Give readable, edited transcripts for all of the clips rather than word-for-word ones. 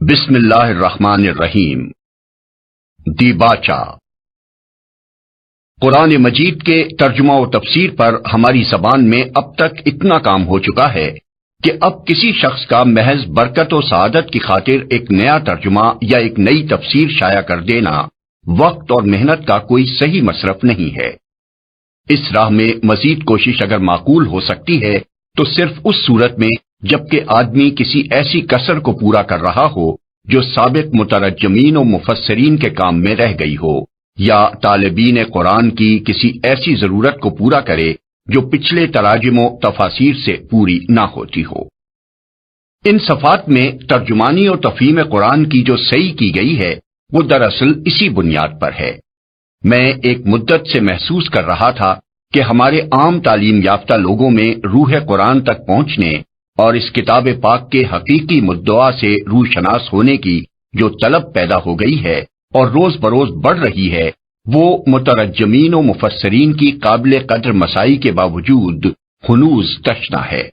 بسم اللہ الرحمن الرحیم۔ دیباچہ۔ قرآن مجید کے ترجمہ و تفسیر پر ہماری زبان میں اب تک اتنا کام ہو چکا ہے کہ اب کسی شخص کا محض برکت و سعادت کی خاطر ایک نیا ترجمہ یا ایک نئی تفسیر شائع کر دینا وقت اور محنت کا کوئی صحیح مصرف نہیں ہے۔ اس راہ میں مزید کوشش اگر معقول ہو سکتی ہے تو صرف اس صورت میں جبکہ آدمی کسی ایسی کسر کو پورا کر رہا ہو جو سابق مترجمین و مفسرین کے کام میں رہ گئی ہو، یا طالبین قرآن کی کسی ایسی ضرورت کو پورا کرے جو پچھلے تراجم و تفاسیر سے پوری نہ ہوتی ہو۔ ان صفات میں ترجمانی و تفہیم قرآن کی جو صحیح کی گئی ہے وہ دراصل اسی بنیاد پر ہے۔ میں ایک مدت سے محسوس کر رہا تھا کہ ہمارے عام تعلیم یافتہ لوگوں میں روح قرآن تک پہنچنے اور اس کتاب پاک کے حقیقی مدعا سے روشناس ہونے کی جو طلب پیدا ہو گئی ہے اور روز بروز بڑھ رہی ہے، وہ مترجمین و مفسرین کی قابل قدر مسائی کے باوجود ہنوز تشنہ ہے۔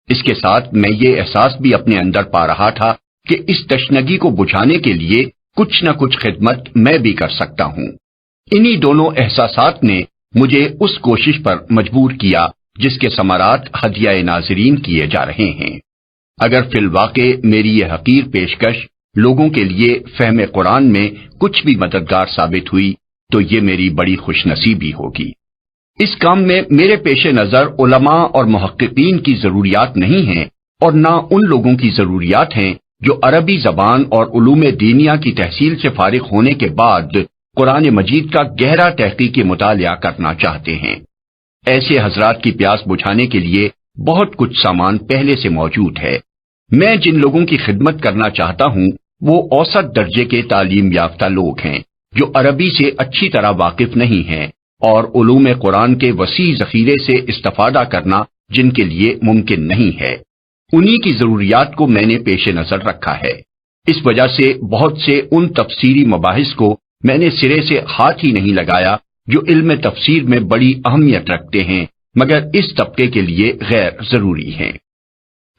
اس کے ساتھ میں یہ احساس بھی اپنے اندر پا رہا تھا کہ اس تشنگی کو بجھانے کے لیے کچھ نہ کچھ خدمت میں بھی کر سکتا ہوں۔ انہی دونوں احساسات نے مجھے اس کوشش پر مجبور کیا جس کے ثمرات ہدیہ ناظرین کیے جا رہے ہیں۔ اگر فی الواقع میری یہ حقیر پیشکش لوگوں کے لیے فہم قرآن میں کچھ بھی مددگار ثابت ہوئی تو یہ میری بڑی خوش نصیبی ہوگی۔ اس کام میں میرے پیش نظر علماء اور محققین کی ضروریات نہیں ہیں اور نہ ان لوگوں کی ضروریات ہیں جو عربی زبان اور علوم دینیہ کی تحصیل سے فارغ ہونے کے بعد قرآن مجید کا گہرا تحقیقی مطالعہ کرنا چاہتے ہیں۔ ایسے حضرات کی پیاس بجھانے کے لیے بہت کچھ سامان پہلے سے موجود ہے۔ میں جن لوگوں کی خدمت کرنا چاہتا ہوں وہ اوسط درجے کے تعلیم یافتہ لوگ ہیں جو عربی سے اچھی طرح واقف نہیں ہیں اور علوم قرآن کے وسیع ذخیرے سے استفادہ کرنا جن کے لیے ممکن نہیں ہے۔ انہی کی ضروریات کو میں نے پیش نظر رکھا ہے۔ اس وجہ سے بہت سے ان تفسیری مباحث کو میں نے سرے سے ہاتھ ہی نہیں لگایا جو علم تفسیر میں بڑی اہمیت رکھتے ہیں مگر اس طبقے کے لیے غیر ضروری ہیں۔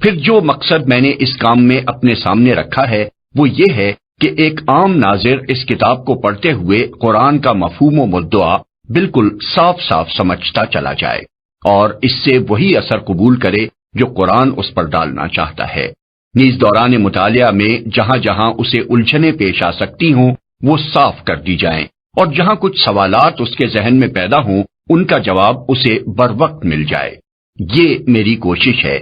پھر جو مقصد میں نے اس کام میں اپنے سامنے رکھا ہے وہ یہ ہے کہ ایک عام ناظر اس کتاب کو پڑھتے ہوئے قرآن کا مفہوم و مدعا بالکل صاف صاف سمجھتا چلا جائے اور اس سے وہی اثر قبول کرے جو قرآن اس پر ڈالنا چاہتا ہے۔ نیز دوران مطالعہ میں جہاں جہاں اسے الجھنیں پیش آ سکتی ہوں وہ صاف کر دی جائیں اور جہاں کچھ سوالات اس کے ذہن میں پیدا ہوں ان کا جواب اسے بروقت مل جائے۔ یہ میری کوشش ہے۔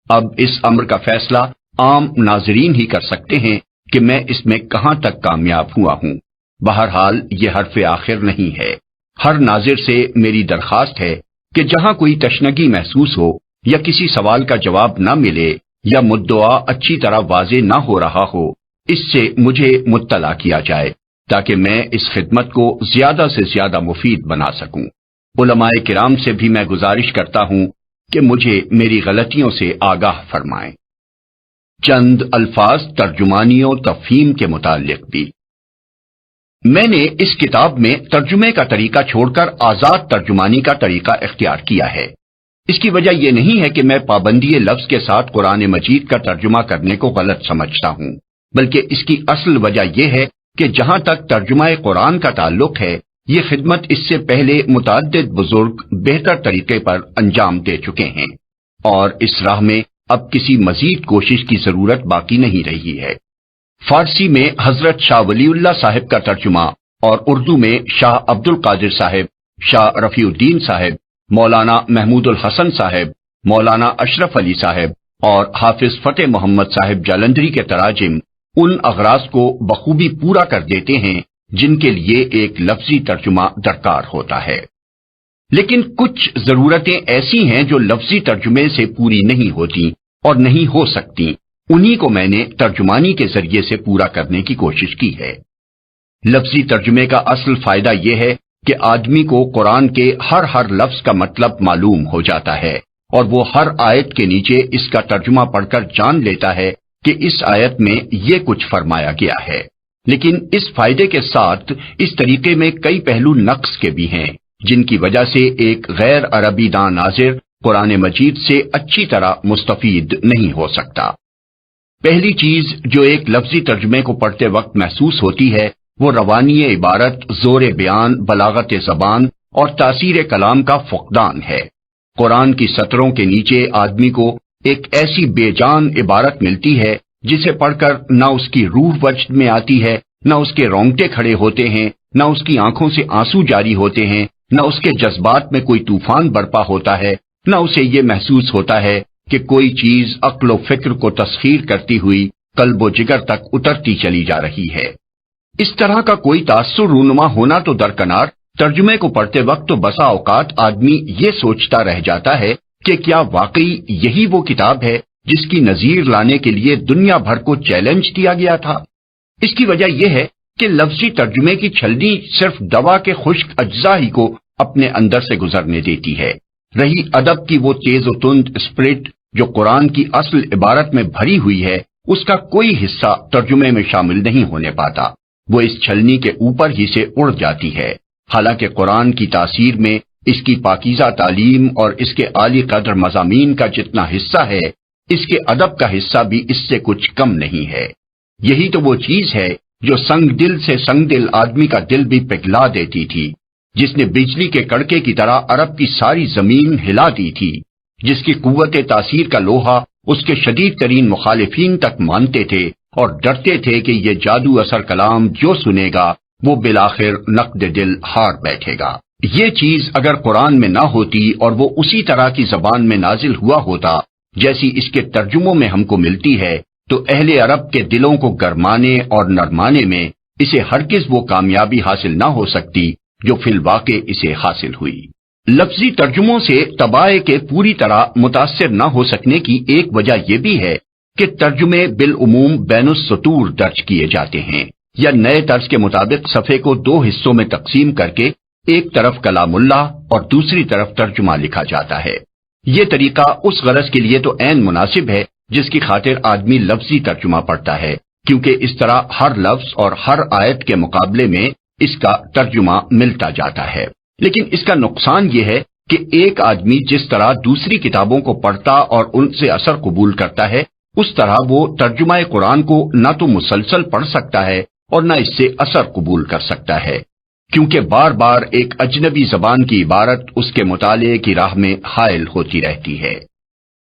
اب اس امر کا فیصلہ عام ناظرین ہی کر سکتے ہیں کہ میں اس میں کہاں تک کامیاب ہوا ہوں۔ بہرحال یہ حرف آخر نہیں ہے۔ ہر ناظر سے میری درخواست ہے کہ جہاں کوئی تشنگی محسوس ہو یا کسی سوال کا جواب نہ ملے یا مدعا اچھی طرح واضح نہ ہو رہا ہو، اس سے مجھے مطلع کیا جائے تاکہ میں اس خدمت کو زیادہ سے زیادہ مفید بنا سکوں۔ علماء کرام سے بھی میں گزارش کرتا ہوں کہ مجھے میری غلطیوں سے آگاہ فرمائیں۔ چند الفاظ ترجمانی و تفہیم کے متعلق بھی۔ میں نے اس کتاب میں ترجمے کا طریقہ چھوڑ کر آزاد ترجمانی کا طریقہ اختیار کیا ہے۔ اس کی وجہ یہ نہیں ہے کہ میں پابندی لفظ کے ساتھ قرآن مجید کا ترجمہ کرنے کو غلط سمجھتا ہوں، بلکہ اس کی اصل وجہ یہ ہے کہ جہاں تک ترجمہ قرآن کا تعلق ہے یہ خدمت اس سے پہلے متعدد بزرگ بہتر طریقے پر انجام دے چکے ہیں اور اس راہ میں اب کسی مزید کوشش کی ضرورت باقی نہیں رہی ہے۔ فارسی میں حضرت شاہ ولی اللہ صاحب کا ترجمہ اور اردو میں شاہ عبد القادر صاحب، شاہ رفیع الدین صاحب، مولانا محمود الحسن صاحب، مولانا اشرف علی صاحب اور حافظ فتح محمد صاحب جالندھری کے تراجم ان اغراض کو بخوبی پورا کر دیتے ہیں جن کے لیے ایک لفظی ترجمہ درکار ہوتا ہے۔ لیکن کچھ ضرورتیں ایسی ہیں جو لفظی ترجمے سے پوری نہیں ہوتی اور نہیں ہو سکتی، انہی کو میں نے ترجمانی کے ذریعے سے پورا کرنے کی کوشش کی ہے۔ لفظی ترجمے کا اصل فائدہ یہ ہے کہ آدمی کو قرآن کے ہر لفظ کا مطلب معلوم ہو جاتا ہے اور وہ ہر آیت کے نیچے اس کا ترجمہ پڑھ کر جان لیتا ہے کہ اس آیت میں یہ کچھ فرمایا گیا ہے۔ لیکن اس فائدے کے ساتھ اس طریقے میں کئی پہلو نقص کے بھی ہیں جن کی وجہ سے ایک غیر عربی داں ناظر قرآن مجید سے اچھی طرح مستفید نہیں ہو سکتا۔ پہلی چیز جو ایک لفظی ترجمے کو پڑھتے وقت محسوس ہوتی ہے وہ روانی عبارت، زور بیان، بلاغت زبان اور تاثیر کلام کا فقدان ہے۔ قرآن کی سطروں کے نیچے آدمی کو ایک ایسی بے جان عبارت ملتی ہے جسے پڑھ کر نہ اس کی روح وجد میں آتی ہے، نہ اس کے رونگٹے کھڑے ہوتے ہیں، نہ اس کی آنکھوں سے آنسو جاری ہوتے ہیں، نہ اس کے جذبات میں کوئی طوفان برپا ہوتا ہے، نہ اسے یہ محسوس ہوتا ہے کہ کوئی چیز عقل و فکر کو تسخیر کرتی ہوئی قلب و جگر تک اترتی چلی جا رہی ہے۔ اس طرح کا کوئی تاثر رونما ہونا تو درکنار، ترجمے کو پڑھتے وقت تو بسا اوقات آدمی یہ سوچتا رہ جاتا ہے کہ کیا واقعی یہی وہ کتاب ہے جس کی نظیر لانے کے لیے دنیا بھر کو چیلنج دیا گیا تھا؟ اس کی وجہ یہ ہے کہ لفظی ترجمے کی چھلنی صرف دوا کے خشک اجزاء ہی کو اپنے اندر سے گزرنے دیتی ہے۔ رہی ادب کی وہ تیز و تند اسپرٹ جو قرآن کی اصل عبارت میں بھری ہوئی ہے، اس کا کوئی حصہ ترجمے میں شامل نہیں ہونے پاتا، وہ اس چھلنی کے اوپر ہی سے اڑ جاتی ہے۔ حالانکہ قرآن کی تاثیر میں اس کی پاکیزہ تعلیم اور اس کے عالی قدر مضامین کا جتنا حصہ ہے، اس کے ادب کا حصہ بھی اس سے کچھ کم نہیں ہے۔ یہی تو وہ چیز ہے جو سنگ دل سے سنگ دل آدمی کا دل بھی پگھلا دیتی تھی، جس نے بجلی کے کڑکے کی طرح عرب کی ساری زمین ہلا دی تھی، جس کی قوت تاثیر کا لوہا اس کے شدید ترین مخالفین تک مانتے تھے اور ڈرتے تھے کہ یہ جادو اثر کلام جو سنے گا وہ بالآخر نقد دل ہار بیٹھے گا۔ یہ چیز اگر قرآن میں نہ ہوتی اور وہ اسی طرح کی زبان میں نازل ہوا ہوتا جیسی اس کے ترجموں میں ہم کو ملتی ہے، تو اہل عرب کے دلوں کو گرمانے اور نرمانے میں اسے ہرگز وہ کامیابی حاصل نہ ہو سکتی جو فی الواقع اسے حاصل ہوئی۔ لفظی ترجموں سے طبائع کے پوری طرح متاثر نہ ہو سکنے کی ایک وجہ یہ بھی ہے کہ ترجمے بالعموم بین السطور درج کیے جاتے ہیں، یا نئے طرز کے مطابق صفحے کو دو حصوں میں تقسیم کر کے ایک طرف کلام اللہ اور دوسری طرف ترجمہ لکھا جاتا ہے۔ یہ طریقہ اس غرض کے لیے تو عین مناسب ہے جس کی خاطر آدمی لفظی ترجمہ پڑھتا ہے، کیونکہ اس طرح ہر لفظ اور ہر آیت کے مقابلے میں اس کا ترجمہ ملتا جاتا ہے۔ لیکن اس کا نقصان یہ ہے کہ ایک آدمی جس طرح دوسری کتابوں کو پڑھتا اور ان سے اثر قبول کرتا ہے، اس طرح وہ ترجمہ قرآن کو نہ تو مسلسل پڑھ سکتا ہے اور نہ اس سے اثر قبول کر سکتا ہے، کیونکہ بار بار ایک اجنبی زبان کی عبارت اس کے مطالعے کی راہ میں حائل ہوتی رہتی ہے۔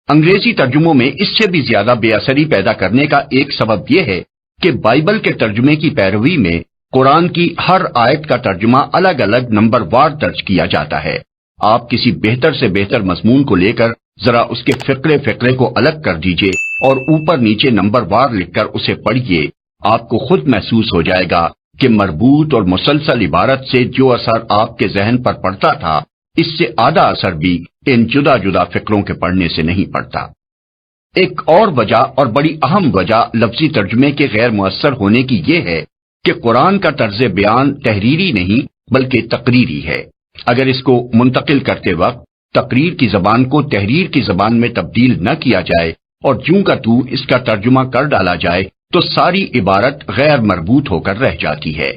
انگریزی ترجموں میں اس سے بھی زیادہ بے اثری پیدا کرنے کا ایک سبب یہ ہے کہ بائبل کے ترجمے کی پیروی میں قرآن کی ہر آیت کا ترجمہ الگ الگ نمبر وار درج کیا جاتا ہے۔ آپ کسی بہتر سے بہتر مضمون کو لے کر ذرا اس کے فقرے کو الگ کر دیجئے اور اوپر نیچے نمبر وار لکھ کر اسے پڑھیے، آپ کو خود محسوس ہو جائے گا کہ مربوط اور مسلسل عبارت سے جو اثر آپ کے ذہن پر پڑتا تھا، اس سے آدھا اثر بھی ان جدا جدا فقروں کے پڑھنے سے نہیں پڑتا۔ ایک اور وجہ اور بڑی اہم وجہ لفظی ترجمے کے غیر مؤثر ہونے کی یہ ہے کہ قرآن کا طرز بیان تحریری نہیں بلکہ تقریری ہے۔ اگر اس کو منتقل کرتے وقت تقریر کی زبان کو تحریر کی زبان میں تبدیل نہ کیا جائے اور جوں کا تو اس کا ترجمہ کر ڈالا جائے تو ساری عبارت غیر مربوط ہو کر رہ جاتی ہے۔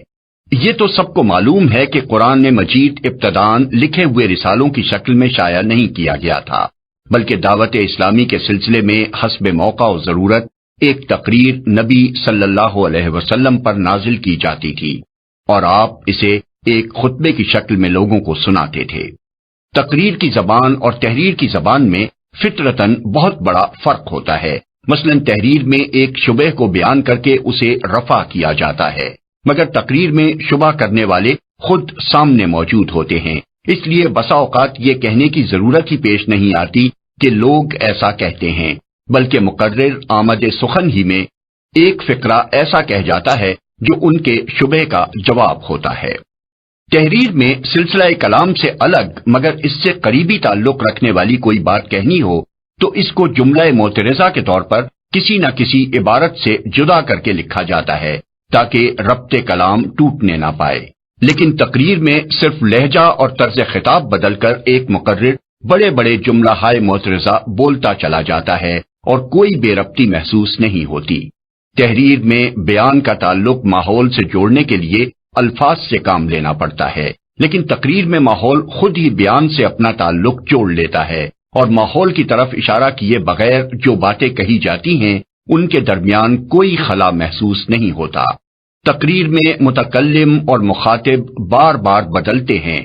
یہ تو سب کو معلوم ہے کہ قرآن مجید ابتداً لکھے ہوئے رسالوں کی شکل میں شائع نہیں کیا گیا تھا، بلکہ دعوت اسلامی کے سلسلے میں حسب موقع و ضرورت ایک تقریر نبی صلی اللہ علیہ وسلم پر نازل کی جاتی تھی اور آپ اسے ایک خطبے کی شکل میں لوگوں کو سناتے تھے۔ تقریر کی زبان اور تحریر کی زبان میں فطرتاً بہت بڑا فرق ہوتا ہے۔ مثلا تحریر میں ایک شبہ کو بیان کر کے اسے رفع کیا جاتا ہے، مگر تقریر میں شبہ کرنے والے خود سامنے موجود ہوتے ہیں، اس لیے بسا اوقات یہ کہنے کی ضرورت ہی پیش نہیں آتی کہ لوگ ایسا کہتے ہیں، بلکہ مقرر آمد سخن ہی میں ایک فقرہ ایسا کہہ جاتا ہے جو ان کے شبہ کا جواب ہوتا ہے۔ تحریر میں سلسلہ کلام سے الگ مگر اس سے قریبی تعلق رکھنے والی کوئی بات کہنی ہو تو اس کو جملہ معترضہ کے طور پر کسی نہ کسی عبارت سے جدا کر کے لکھا جاتا ہے تاکہ ربط کلام ٹوٹنے نہ پائے۔ لیکن تقریر میں صرف لہجہ اور طرز خطاب بدل کر ایک مقرر بڑے بڑے جملہ ہائے معترضہ بولتا چلا جاتا ہے اور کوئی بے ربطی محسوس نہیں ہوتی۔ تحریر میں بیان کا تعلق ماحول سے جوڑنے کے لیے الفاظ سے کام لینا پڑتا ہے، لیکن تقریر میں ماحول خود ہی بیان سے اپنا تعلق جوڑ لیتا ہے اور ماحول کی طرف اشارہ کیے بغیر جو باتیں کہی جاتی ہیں ان کے درمیان کوئی خلا محسوس نہیں ہوتا۔ تقریر میں متکلم اور مخاطب بار بار بدلتے ہیں۔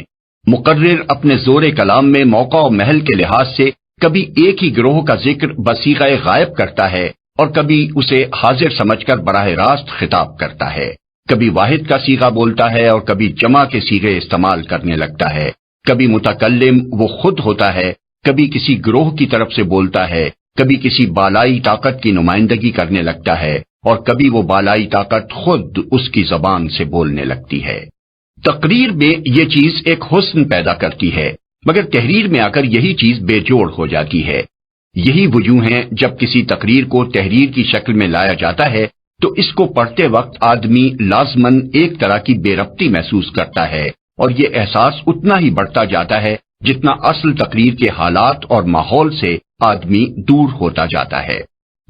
مقرر اپنے زور کلام میں موقع و محل کے لحاظ سے کبھی ایک ہی گروہ کا ذکر بصیغہ غائب کرتا ہے اور کبھی اسے حاضر سمجھ کر براہ راست خطاب کرتا ہے۔ کبھی واحد کا صیغہ بولتا ہے اور کبھی جمع کے صیغے استعمال کرنے لگتا ہے۔ کبھی متکلم وہ خود ہوتا ہے، کبھی کسی گروہ کی طرف سے بولتا ہے، کبھی کسی بالائی طاقت کی نمائندگی کرنے لگتا ہے اور کبھی وہ بالائی طاقت خود اس کی زبان سے بولنے لگتی ہے۔ تقریر میں یہ چیز ایک حسن پیدا کرتی ہے، مگر تحریر میں آ کر یہی چیز بے جوڑ ہو جاتی ہے۔ یہی وجوہ ہیں جب کسی تقریر کو تحریر کی شکل میں لایا جاتا ہے تو اس کو پڑھتے وقت آدمی لازماً ایک طرح کی بے ربطی محسوس کرتا ہے، اور یہ احساس اتنا ہی بڑھتا جاتا ہے جتنا اصل تقریر کے حالات اور ماحول سے آدمی دور ہوتا جاتا ہے۔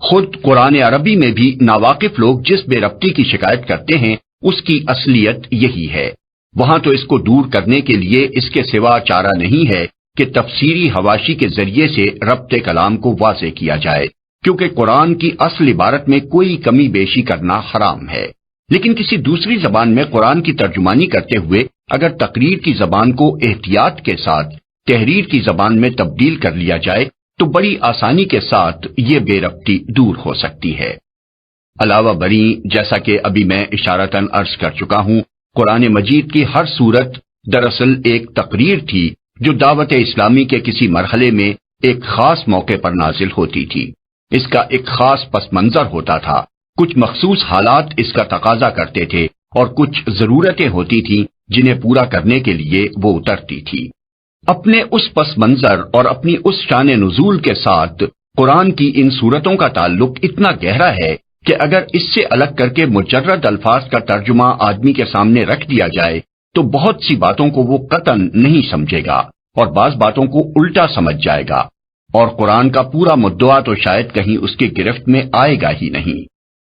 خود قرآن عربی میں بھی ناواقف لوگ جس بے ربطی کی شکایت کرتے ہیں اس کی اصلیت یہی ہے۔ وہاں تو اس کو دور کرنے کے لیے اس کے سوا چارہ نہیں ہے کہ تفسیری حواشی کے ذریعے سے ربط کلام کو واضح کیا جائے، کیونکہ قرآن کی اصل عبارت میں کوئی کمی بیشی کرنا حرام ہے۔ لیکن کسی دوسری زبان میں قرآن کی ترجمانی کرتے ہوئے اگر تقریر کی زبان کو احتیاط کے ساتھ تحریر کی زبان میں تبدیل کر لیا جائے تو بڑی آسانی کے ساتھ یہ بے ربطی دور ہو سکتی ہے۔ علاوہ بری، جیسا کہ ابھی میں اشارتاً عرض کر چکا ہوں، قرآن مجید کی ہر سورت دراصل ایک تقریر تھی جو دعوت اسلامی کے کسی مرحلے میں ایک خاص موقع پر نازل ہوتی تھی۔ اس کا ایک خاص پس منظر ہوتا تھا، کچھ مخصوص حالات اس کا تقاضا کرتے تھے اور کچھ ضرورتیں ہوتی تھیں جنہیں پورا کرنے کے لیے وہ اترتی تھی۔ اپنے اس پس منظر اور اپنی اس شان نزول کے ساتھ قرآن کی ان صورتوں کا تعلق اتنا گہرا ہے کہ اگر اس سے الگ کر کے مجرد الفاظ کا ترجمہ آدمی کے سامنے رکھ دیا جائے تو بہت سی باتوں کو وہ قطعاً نہیں سمجھے گا اور بعض باتوں کو الٹا سمجھ جائے گا، اور قرآن کا پورا مدعا تو شاید کہیں اس کی گرفت میں آئے گا ہی نہیں۔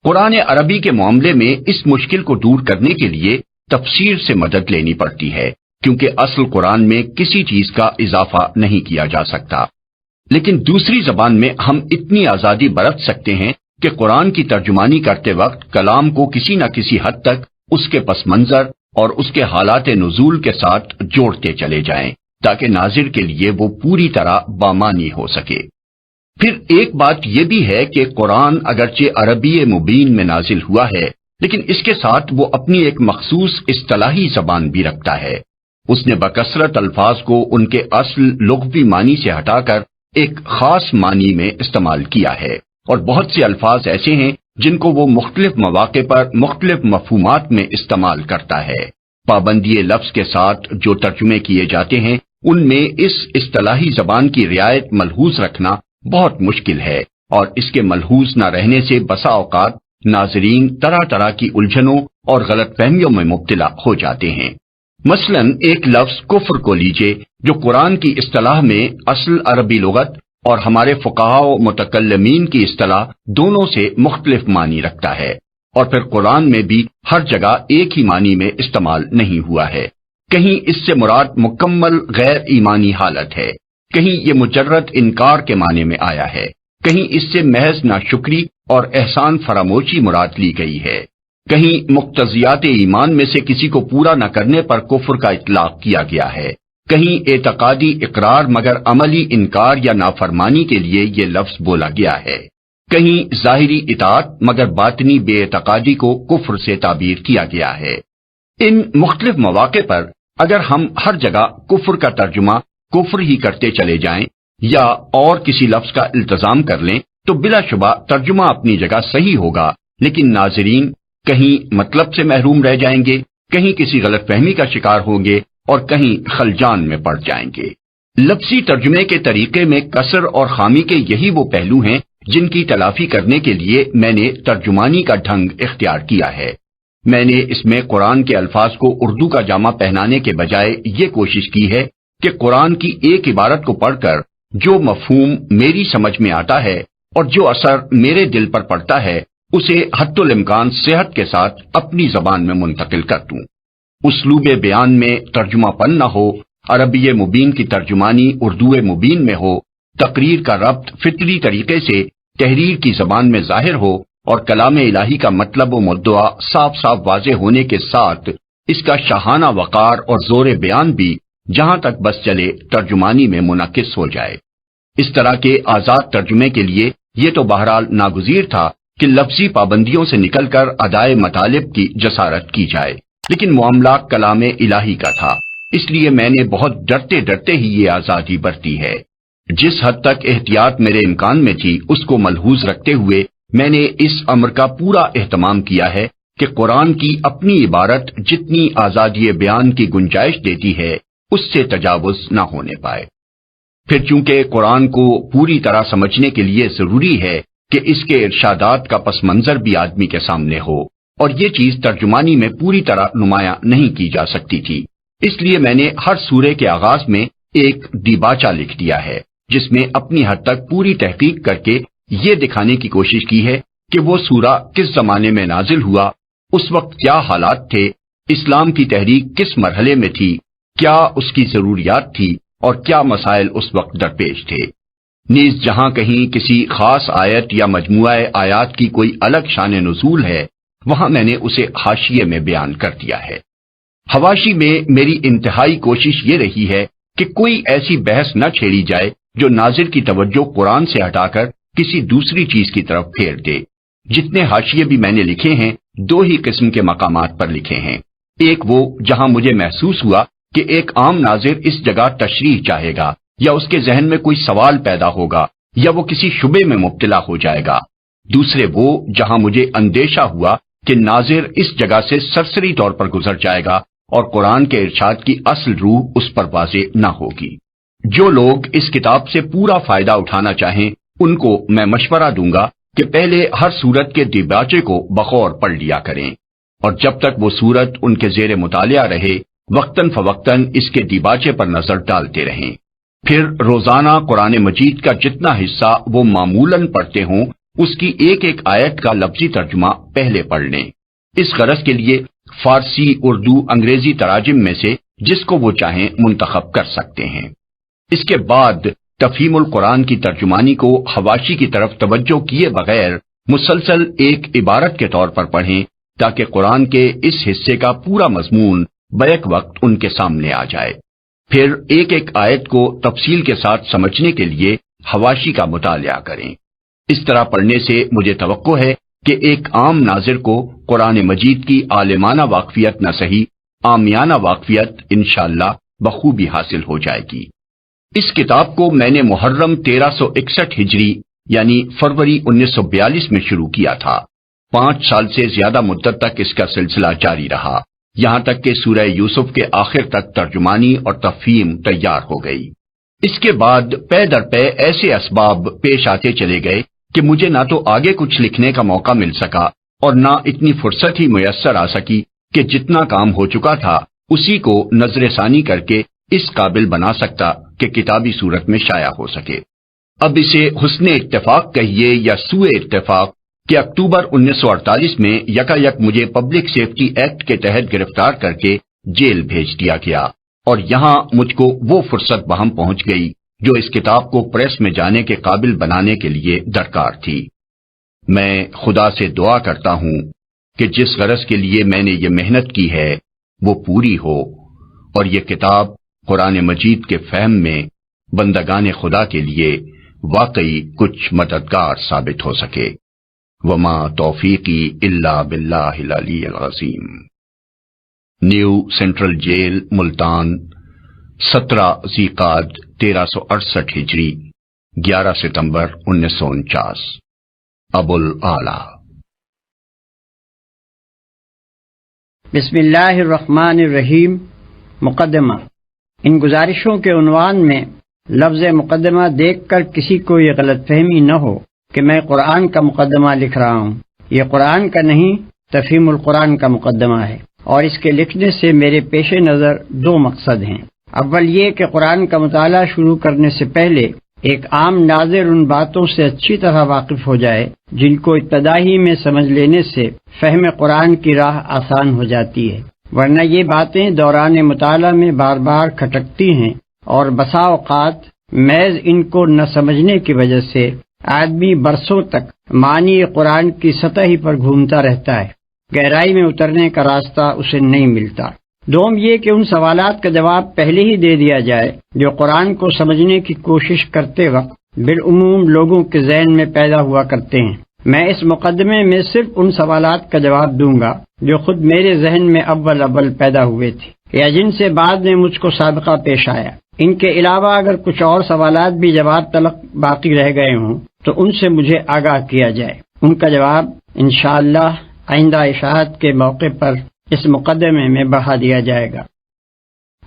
قرآن عربی کے معاملے میں اس مشکل کو دور کرنے کے لیے تفسیر سے مدد لینی پڑتی ہے، کیونکہ اصل قرآن میں کسی چیز کا اضافہ نہیں کیا جا سکتا۔ لیکن دوسری زبان میں ہم اتنی آزادی برت سکتے ہیں کہ قرآن کی ترجمانی کرتے وقت کلام کو کسی نہ کسی حد تک اس کے پس منظر اور اس کے حالات نزول کے ساتھ جوڑتے چلے جائیں تاکہ ناظر کے لیے وہ پوری طرح بامانی ہو سکے۔ پھر ایک بات یہ بھی ہے کہ قرآن اگرچہ عربی مبین میں نازل ہوا ہے، لیکن اس کے ساتھ وہ اپنی ایک مخصوص اصطلاحی زبان بھی رکھتا ہے۔ اس نے بکثرت الفاظ کو ان کے اصل لغوی معنی سے ہٹا کر ایک خاص معنی میں استعمال کیا ہے، اور بہت سے الفاظ ایسے ہیں جن کو وہ مختلف مواقع پر مختلف مفہومات میں استعمال کرتا ہے۔ پابندی لفظ کے ساتھ جو ترجمے کیے جاتے ہیں ان میں اس اصطلاحی زبان کی رعایت ملحوظ رکھنا بہت مشکل ہے، اور اس کے ملحوظ نہ رہنے سے بسا اوقات ناظرین طرح طرح کی الجھنوں اور غلط فہمیوں میں مبتلا ہو جاتے ہیں۔ مثلا ایک لفظ کفر کو لیجئے جو قرآن کی اصطلاح میں اصل عربی لغت اور ہمارے فقہاء و متکلمین کی اصطلاح دونوں سے مختلف معنی رکھتا ہے، اور پھر قرآن میں بھی ہر جگہ ایک ہی معنی میں استعمال نہیں ہوا ہے۔ کہیں اس سے مراد مکمل غیر ایمانی حالت ہے، کہیں یہ مجرد انکار کے معنی میں آیا ہے، کہیں اس سے محض ناشکری اور احسان فراموشی مراد لی گئی ہے، کہیں مقتضیات ایمان میں سے کسی کو پورا نہ کرنے پر کفر کا اطلاق کیا گیا ہے، کہیں اعتقادی اقرار مگر عملی انکار یا نافرمانی کے لیے یہ لفظ بولا گیا ہے، کہیں ظاہری اطاعت مگر باطنی بے اعتقادی کو کفر سے تعبیر کیا گیا ہے۔ ان مختلف مواقع پر اگر ہم ہر جگہ کفر کا ترجمہ کفر ہی کرتے چلے جائیں یا اور کسی لفظ کا التزام کر لیں تو بلا شبہ ترجمہ اپنی جگہ صحیح ہوگا، لیکن ناظرین کہیں مطلب سے محروم رہ جائیں گے، کہیں کسی غلط فہمی کا شکار ہوں گے اور کہیں خلجان میں پڑ جائیں گے۔ لفظی ترجمے کے طریقے میں کسر اور خامی کے یہی وہ پہلو ہیں جن کی تلافی کرنے کے لیے میں نے ترجمانی کا ڈھنگ اختیار کیا ہے۔ میں نے اس میں قرآن کے الفاظ کو اردو کا جامہ پہنانے کے بجائے یہ کوشش کی ہے کہ قرآن کی ایک عبارت کو پڑھ کر جو مفہوم میری سمجھ میں آتا ہے اور جو اثر میرے دل پر پڑتا ہے اسے حتی الامکان صحت کے ساتھ اپنی زبان میں منتقل کر دوں۔ اسلوب بیان میں ترجمہ پن نہ ہو، عربی مبین کی ترجمانی اردو مبین میں ہو، تقریر کا ربط فطری طریقے سے تحریر کی زبان میں ظاہر ہو اور کلام الہی کا مطلب و مدعا صاف صاف واضح ہونے کے ساتھ اس کا شاہانہ وقار اور زور بیان بھی جہاں تک بس چلے ترجمانی میں منعکس ہو جائے۔ اس طرح کے آزاد ترجمے کے لیے یہ تو بہرحال ناگزیر تھا کہ لفظی پابندیوں سے نکل کر ادائے مطالب کی جسارت کی جائے، لیکن معاملہ کلام الہی کا تھا، اس لیے میں نے بہت ڈرتے ڈرتے ہی یہ آزادی برتی ہے۔ جس حد تک احتیاط میرے امکان میں تھی اس کو ملحوظ رکھتے ہوئے میں نے اس امر کا پورا اہتمام کیا ہے کہ قرآن کی اپنی عبارت جتنی آزادی بیان کی گنجائش دیتی ہے اس سے تجاوز نہ ہونے پائے۔ پھر چونکہ قرآن کو پوری طرح سمجھنے کے لیے ضروری ہے کہ اس کے ارشادات کا پس منظر بھی آدمی کے سامنے ہو، اور یہ چیز ترجمانی میں پوری طرح نمایاں نہیں کی جا سکتی تھی، اس لیے میں نے ہر سورے کے آغاز میں ایک دیباچہ لکھ دیا ہے جس میں اپنی حد تک پوری تحقیق کر کے یہ دکھانے کی کوشش کی ہے کہ وہ سورہ کس زمانے میں نازل ہوا، اس وقت کیا حالات تھے، اسلام کی تحریک کس مرحلے میں تھی، کیا اس کی ضروریات تھی اور کیا مسائل اس وقت درپیش تھے۔ نیز جہاں کہیں کسی خاص آیت یا مجموعہ آیات کی کوئی الگ شان نزول ہے وہاں میں نے اسے حاشیے میں بیان کر دیا ہے۔ حواشی میں میری انتہائی کوشش یہ رہی ہے کہ کوئی ایسی بحث نہ چھیڑی جائے جو ناظر کی توجہ قرآن سے ہٹا کر کسی دوسری چیز کی طرف پھیر دے۔ جتنے حاشیے بھی میں نے لکھے ہیں دو ہی قسم کے مقامات پر لکھے ہیں، ایک وہ جہاں مجھے محسوس ہوا کہ ایک عام ناظر اس جگہ تشریح چاہے گا یا اس کے ذہن میں کوئی سوال پیدا ہوگا یا وہ کسی شبے میں مبتلا ہو جائے گا، دوسرے وہ جہاں مجھے اندیشہ ہوا کہ ناظر اس جگہ سے سرسری طور پر گزر جائے گا اور قرآن کے ارشاد کی اصل روح اس پر واضح نہ ہوگی۔ جو لوگ اس کتاب سے پورا فائدہ اٹھانا چاہیں ان کو میں مشورہ دوں گا کہ پہلے ہر سورت کے دیباچے کو بغور پڑھ لیا کریں، اور جب تک وہ سورت ان کے زیر مطالعہ رہے وقتاً فوقتاً اس کے دیباچے پر نظر ڈالتے رہیں۔ پھر روزانہ قرآن مجید کا جتنا حصہ وہ معمولاً پڑھتے ہوں اس کی ایک ایک آیت کا لفظی ترجمہ پہلے پڑھ لیں۔ اس غرض کے لیے فارسی، اردو، انگریزی تراجم میں سے جس کو وہ چاہیں منتخب کر سکتے ہیں۔ اس کے بعد تفہیم القرآن کی ترجمانی کو حواشی کی طرف توجہ کیے بغیر مسلسل ایک عبارت کے طور پر پڑھیں تاکہ قرآن کے اس حصے کا پورا مضمون بیک وقت ان کے سامنے آ جائے۔ پھر ایک ایک آیت کو تفصیل کے ساتھ سمجھنے کے لیے حواشی کا مطالعہ کریں۔ اس طرح پڑھنے سے مجھے توقع ہے کہ ایک عام ناظر کو قرآن مجید کی عالمانہ واقفیت نہ صحیح عامیانہ واقفیت انشاءاللہ بخوبی حاصل ہو جائے گی۔ اس کتاب کو میں نے محرم 1361 ہجری یعنی فروری 1942 میں شروع کیا تھا۔ 5 سال سے زیادہ مدت تک اس کا سلسلہ جاری رہا، یہاں تک کہ سورہ یوسف کے آخر تک ترجمانی اور تفہیم تیار ہو گئی۔ اس کے بعد پے در پے ایسے اسباب پیش آتے چلے گئے کہ مجھے نہ تو آگے کچھ لکھنے کا موقع مل سکا اور نہ اتنی فرصت ہی میسر آ سکی کہ جتنا کام ہو چکا تھا اسی کو نظر ثانی کر کے اس قابل بنا سکتا کہ کتابی صورت میں شائع ہو سکے۔ اب اسے حسن اتفاق کہیے یا سوء اتفاق کہ اکتوبر 1948 میں یکایک مجھے پبلک سیفٹی ایکٹ کے تحت گرفتار کر کے جیل بھیج دیا گیا، اور یہاں مجھ کو وہ فرصت بہم پہنچ گئی جو اس کتاب کو پریس میں جانے کے قابل بنانے کے لیے درکار تھی۔ میں خدا سے دعا کرتا ہوں کہ جس غرض کے لیے میں نے یہ محنت کی ہے وہ پوری ہو، اور یہ کتاب قرآن مجید کے فہم میں بندگان خدا کے لیے واقعی کچھ مددگار ثابت ہو سکے۔ وما توفیقی الا باللہ العلی العظیم۔ نیو سینٹرل جیل ملتان، 17 ذیقعد 1368 ہجری، 11 ستمبر 1949۔ ابو الاعلی۔ بسم اللہ الرحمن الرحیم۔ مقدمہ۔ ان گزارشوں کے عنوان میں لفظ مقدمہ دیکھ کر کسی کو یہ غلط فہمی نہ ہو کہ میں قرآن کا مقدمہ لکھ رہا ہوں۔ یہ قرآن کا نہیں، تفہیم القرآن کا مقدمہ ہے، اور اس کے لکھنے سے میرے پیش نظر 2 مقصد ہیں۔ اول یہ کہ قرآن کا مطالعہ شروع کرنے سے پہلے ایک عام ناظر ان باتوں سے اچھی طرح واقف ہو جائے جن کو ابتدائی میں سمجھ لینے سے فہم قرآن کی راہ آسان ہو جاتی ہے، ورنہ یہ باتیں دوران مطالعہ میں بار بار کھٹکتی ہیں اور بسا اوقات محض ان کو نہ سمجھنے کی وجہ سے آدمی برسوں تک معنی قرآن کی سطح ہی پر گھومتا رہتا ہے، گہرائی میں اترنے کا راستہ اسے نہیں ملتا۔ دوم یہ کہ ان سوالات کا جواب پہلے ہی دے دیا جائے جو قرآن کو سمجھنے کی کوشش کرتے وقت بالعموم لوگوں کے ذہن میں پیدا ہوا کرتے ہیں۔ میں اس مقدمے میں صرف ان سوالات کا جواب دوں گا جو خود میرے ذہن میں اول پیدا ہوئے تھے یا جن سے بعد میں مجھ کو سابقہ پیش آیا۔ ان کے علاوہ اگر کچھ اور سوالات بھی جواب تلق باقی رہ گئے ہوں تو ان سے مجھے آگاہ کیا جائے، ان کا جواب انشاءاللہ آئندہ اشاعت کے موقع پر اس مقدمے میں بڑھا دیا جائے گا۔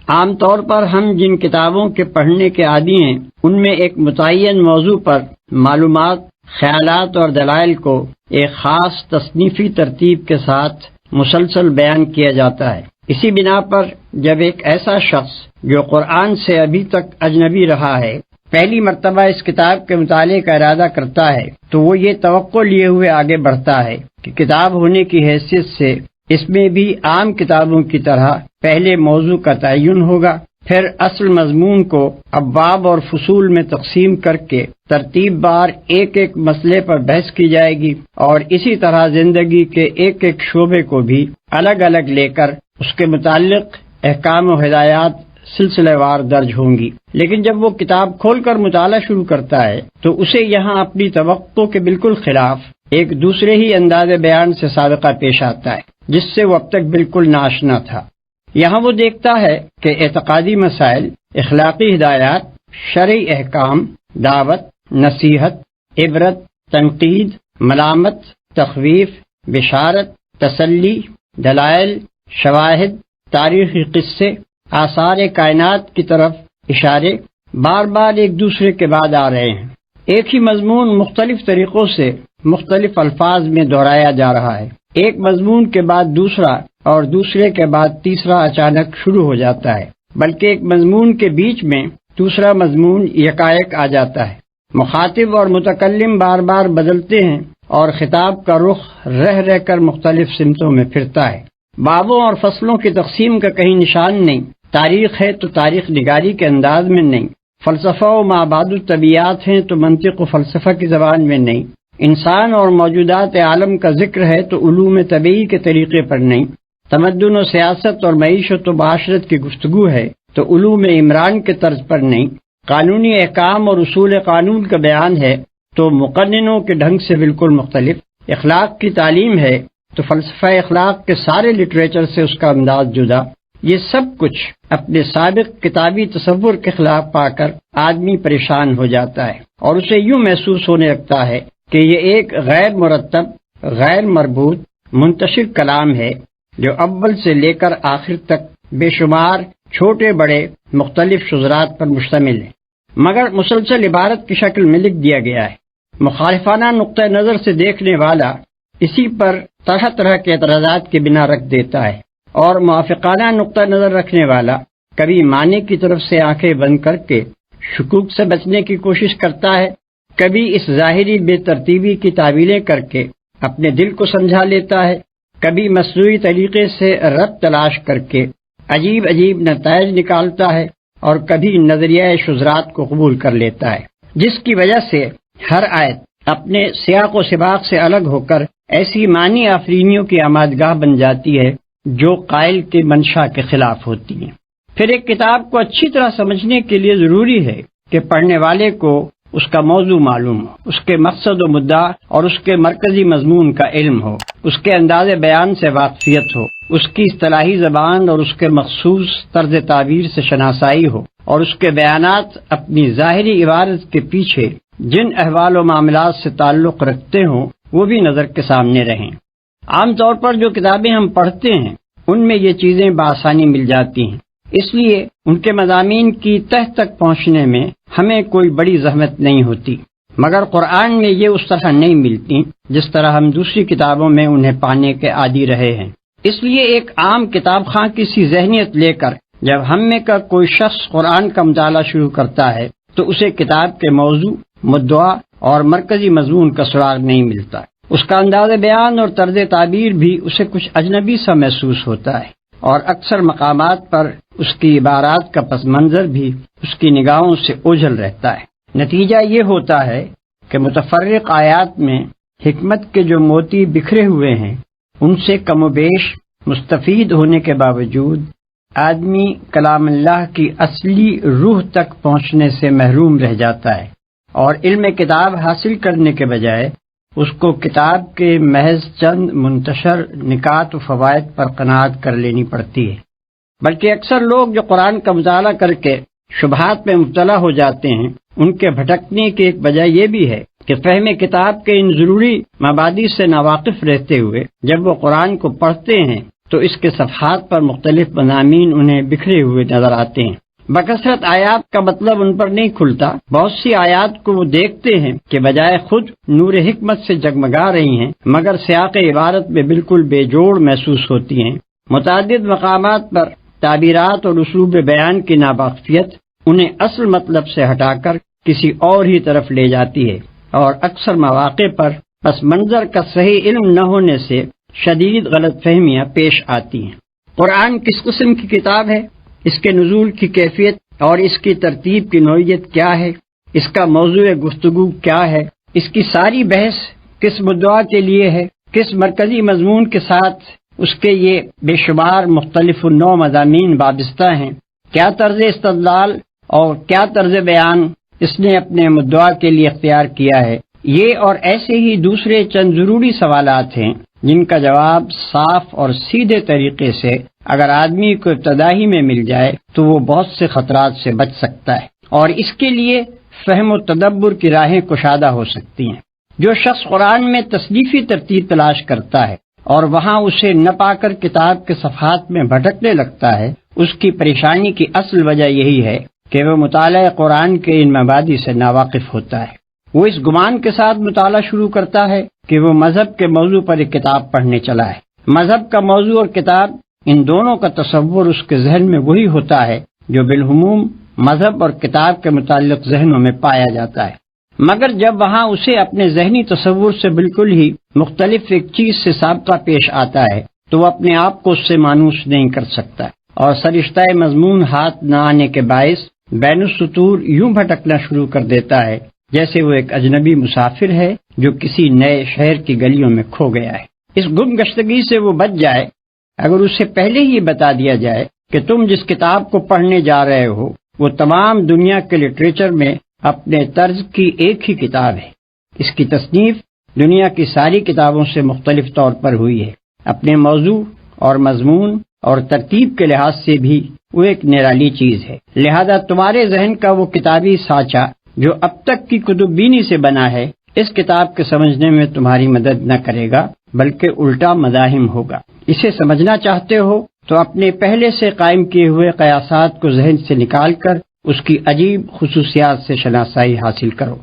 عام طور پر ہم جن کتابوں کے پڑھنے کے عادی ہیں ان میں ایک متعین موضوع پر معلومات، خیالات اور دلائل کو ایک خاص تصنیفی ترتیب کے ساتھ مسلسل بیان کیا جاتا ہے۔ اسی بنا پر جب ایک ایسا شخص جو قرآن سے ابھی تک اجنبی رہا ہے پہلی مرتبہ اس کتاب کے مطالعے کا ارادہ کرتا ہے تو وہ یہ توقع لیے ہوئے آگے بڑھتا ہے کہ کتاب ہونے کی حیثیت سے اس میں بھی عام کتابوں کی طرح پہلے موضوع کا تعین ہوگا، پھر اصل مضمون کو ابواب اور فصول میں تقسیم کر کے ترتیب بار ایک ایک مسئلے پر بحث کی جائے گی، اور اسی طرح زندگی کے ایک ایک شعبے کو بھی الگ الگ لے کر اس کے متعلق احکام و ہدایات سلسلہ وار درج ہوں گی۔ لیکن جب وہ کتاب کھول کر مطالعہ شروع کرتا ہے تو اسے یہاں اپنی توقع کے بالکل خلاف ایک دوسرے ہی انداز بیان سے سابقہ پیش آتا ہے جس سے وہ اب تک بالکل ناآشنا تھا۔ یہاں وہ دیکھتا ہے کہ اعتقادی مسائل، اخلاقی ہدایات، شرعی احکام، دعوت، نصیحت، عبرت، تنقید، ملامت، تخویف، بشارت، تسلی، دلائل، شواہد، تاریخی قصے، آثار کائنات کی طرف اشارے بار بار ایک دوسرے کے بعد آ رہے ہیں۔ ایک ہی مضمون مختلف طریقوں سے مختلف الفاظ میں دہرایا جا رہا ہے، ایک مضمون کے بعد دوسرا اور دوسرے کے بعد تیسرا اچانک شروع ہو جاتا ہے، بلکہ ایک مضمون کے بیچ میں دوسرا مضمون یکایک آ جاتا ہے۔ مخاطب اور متکلم بار بار بدلتے ہیں اور خطاب کا رخ رہ رہ کر مختلف سمتوں میں پھرتا ہے۔ بابوں اور فصلوں کی تقسیم کا کہیں نشان نہیں، تاریخ ہے تو تاریخ نگاری کے انداز میں نہیں، فلسفہ و مابعد الطبیعات ہیں تو منطق و فلسفہ کی زبان میں نہیں، انسان اور موجودات عالم کا ذکر ہے تو علوم طبیعی کے طریقے پر نہیں، تمدن و سیاست اور معیشت و معاشرت کی گفتگو ہے تو علوم عمران کے طرز پر نہیں، قانونی احکام اور اصول قانون کا بیان ہے تو مقننوں کے ڈھنگ سے بالکل مختلف، اخلاق کی تعلیم ہے تو فلسفہ اخلاق کے سارے لٹریچر سے اس کا انداز جدا۔ یہ سب کچھ اپنے سابق کتابی تصور کے خلاف پا کر آدمی پریشان ہو جاتا ہے اور اسے یوں محسوس ہونے لگتا ہے کہ یہ ایک غیر مرتب، غیر مربوط، منتشر کلام ہے جو اول سے لے کر آخر تک بے شمار چھوٹے بڑے مختلف شذرات پر مشتمل ہے، مگر مسلسل عبارت کی شکل میں لکھ دیا گیا ہے۔ مخالفانہ نقطہ نظر سے دیکھنے والا اسی پر طرح طرح کے اعتراضات کی بنا رکھ دیتا ہے، اور موافقانہ نقطہ نظر رکھنے والا کبھی معنی کی طرف سے آنکھیں بند کر کے شکوک سے بچنے کی کوشش کرتا ہے، کبھی اس ظاہری بے ترتیبی کی تعویلیں کر کے اپنے دل کو سمجھا لیتا ہے، کبھی مصنوعی طریقے سے ربط تلاش کر کے عجیب عجیب نتائج نکالتا ہے، اور کبھی نظریہ شذرات کو قبول کر لیتا ہے، جس کی وجہ سے ہر آیت اپنے سیاق و سباق سے الگ ہو کر ایسی معنی آفرینیوں کی آمادگاہ بن جاتی ہے جو قائل کے منشا کے خلاف ہوتی ہیں۔ پھر ایک کتاب کو اچھی طرح سمجھنے کے لیے ضروری ہے کہ پڑھنے والے کو اس کا موضوع معلوم ہو، اس کے مقصد و مدعا اور اس کے مرکزی مضمون کا علم ہو، اس کے انداز بیان سے واقفیت ہو، اس کی اصطلاحی زبان اور اس کے مخصوص طرز تعبیر سے شناسائی ہو، اور اس کے بیانات اپنی ظاہری عبارت کے پیچھے جن احوال و معاملات سے تعلق رکھتے ہوں وہ بھی نظر کے سامنے رہیں۔ عام طور پر جو کتابیں ہم پڑھتے ہیں ان میں یہ چیزیں بآسانی مل جاتی ہیں، اس لیے ان کے مضامین کی تہ تک پہنچنے میں ہمیں کوئی بڑی زحمت نہیں ہوتی، مگر قرآن میں یہ اس طرح نہیں ملتی جس طرح ہم دوسری کتابوں میں انہیں پانے کے عادی رہے ہیں۔ اس لیے ایک عام کتاب خواں کی سی ذہنیت لے کر جب ہم میں کا کوئی شخص قرآن کا مطالعہ شروع کرتا ہے تو اسے کتاب کے موضوع، مدعا اور مرکزی مضمون کا سراغ نہیں ملتا، اس کا انداز بیان اور طرز تعبیر بھی اسے کچھ اجنبی سا محسوس ہوتا ہے، اور اکثر مقامات پر اس کی عبارات کا پس منظر بھی اس کی نگاہوں سے اوجھل رہتا ہے۔ نتیجہ یہ ہوتا ہے کہ متفرق آیات میں حکمت کے جو موتی بکھرے ہوئے ہیں ان سے کم و بیش مستفید ہونے کے باوجود آدمی کلام اللہ کی اصلی روح تک پہنچنے سے محروم رہ جاتا ہے، اور علم کتاب حاصل کرنے کے بجائے اس کو کتاب کے محض چند منتشر نکات و فوائد پر قناعت کر لینی پڑتی ہے۔ بلکہ اکثر لوگ جو قرآن کا مطالعہ کر کے شبہات میں مبتلا ہو جاتے ہیں، ان کے بھٹکنے کی ایک وجہ یہ بھی ہے کہ فہم کتاب کے ان ضروری مبادی سے ناواقف رہتے ہوئے جب وہ قرآن کو پڑھتے ہیں تو اس کے صفحات پر مختلف مضامین انہیں بکھرے ہوئے نظر آتے ہیں۔ بکثرت آیات کا مطلب ان پر نہیں کھلتا۔ بہت سی آیات کو وہ دیکھتے ہیں کہ بجائے خود نور حکمت سے جگمگا رہی ہیں مگر سیاق عبارت میں بالکل بے جوڑ محسوس ہوتی ہیں۔ متعدد مقامات پر تعبیرات اور اسلوب بیان کی ناواقفیت انہیں اصل مطلب سے ہٹا کر کسی اور ہی طرف لے جاتی ہے، اور اکثر مواقع پر پس منظر کا صحیح علم نہ ہونے سے شدید غلط فہمیاں پیش آتی ہیں۔ قرآن کس قسم کی کتاب ہے، اس کے نزول کی کیفیت اور اس کی ترتیب کی نوعیت کیا ہے، اس کا موضوع گفتگو کیا ہے، اس کی ساری بحث کس مدعا کے لیے ہے، کس مرکزی مضمون کے ساتھ اس کے یہ بے شمار مختلف النوع مضامین وابستہ ہیں، کیا طرز استدلال اور کیا طرز بیان اس نے اپنے مدعا کے لیے اختیار کیا ہے، یہ اور ایسے ہی دوسرے چند ضروری سوالات ہیں جن کا جواب صاف اور سیدھے طریقے سے اگر آدمی کو ابتدائی میں مل جائے تو وہ بہت سے خطرات سے بچ سکتا ہے، اور اس کے لیے فہم و تدبر کی راہیں کشادہ ہو سکتی ہیں۔ جو شخص قرآن میں تصنیفی ترتیب تلاش کرتا ہے اور وہاں اسے نہ پا کر کتاب کے صفحات میں بھٹکنے لگتا ہے، اس کی پریشانی کی اصل وجہ یہی ہے کہ وہ مطالعہ قرآن کے ان مبادی سے ناواقف ہوتا ہے۔ وہ اس گمان کے ساتھ مطالعہ شروع کرتا ہے کہ وہ مذہب کے موضوع پر ایک کتاب پڑھنے چلا ہے۔ مذہب کا موضوع اور کتاب، ان دونوں کا تصور اس کے ذہن میں وہی ہوتا ہے جو بالعموم مذہب اور کتاب کے متعلق ذہنوں میں پایا جاتا ہے، مگر جب وہاں اسے اپنے ذہنی تصور سے بالکل ہی مختلف ایک چیز سے سابقہ پیش آتا ہے تو وہ اپنے آپ کو اس سے مانوس نہیں کر سکتا، اور سرشتہ مضمون ہاتھ نہ آنے کے باعث بین السطور یوں بھٹکنا شروع کر دیتا ہے جیسے وہ ایک اجنبی مسافر ہے جو کسی نئے شہر کی گلیوں میں کھو گیا ہے۔ اس گم گشتگی سے وہ بچ جائے اگر اسے پہلے ہی بتا دیا جائے کہ تم جس کتاب کو پڑھنے جا رہے ہو وہ تمام دنیا کے لٹریچر میں اپنے طرز کی ایک ہی کتاب ہے۔ اس کی تصنیف دنیا کی ساری کتابوں سے مختلف طور پر ہوئی ہے، اپنے موضوع اور مضمون اور ترتیب کے لحاظ سے بھی وہ ایک نرالی چیز ہے، لہذا تمہارے ذہن کا وہ کتابی سانچہ جو اب تک کی کتب بینی سے بنا ہے اس کتاب کے سمجھنے میں تمہاری مدد نہ کرے گا بلکہ الٹا مزاحم ہوگا۔ اسے سمجھنا چاہتے ہو تو اپنے پہلے سے قائم کیے ہوئے قیاسات کو ذہن سے نکال کر اس کی عجیب خصوصیات سے شناسائی حاصل کرو۔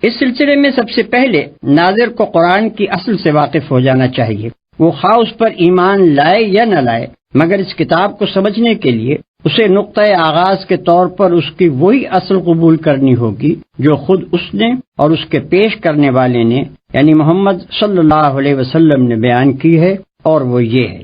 اس سلسلے میں سب سے پہلے ناظر کو قرآن کی اصل سے واقف ہو جانا چاہیے، وہ خواہ اس پر ایمان لائے یا نہ لائے، مگر اس کتاب کو سمجھنے کے لیے اسے نقطۂ آغاز کے طور پر اس کی وہی اصل قبول کرنی ہوگی جو خود اس نے اور اس کے پیش کرنے والے نے یعنی محمد صلی اللہ علیہ وسلم نے بیان کی ہے، اور وہ یہ ہے: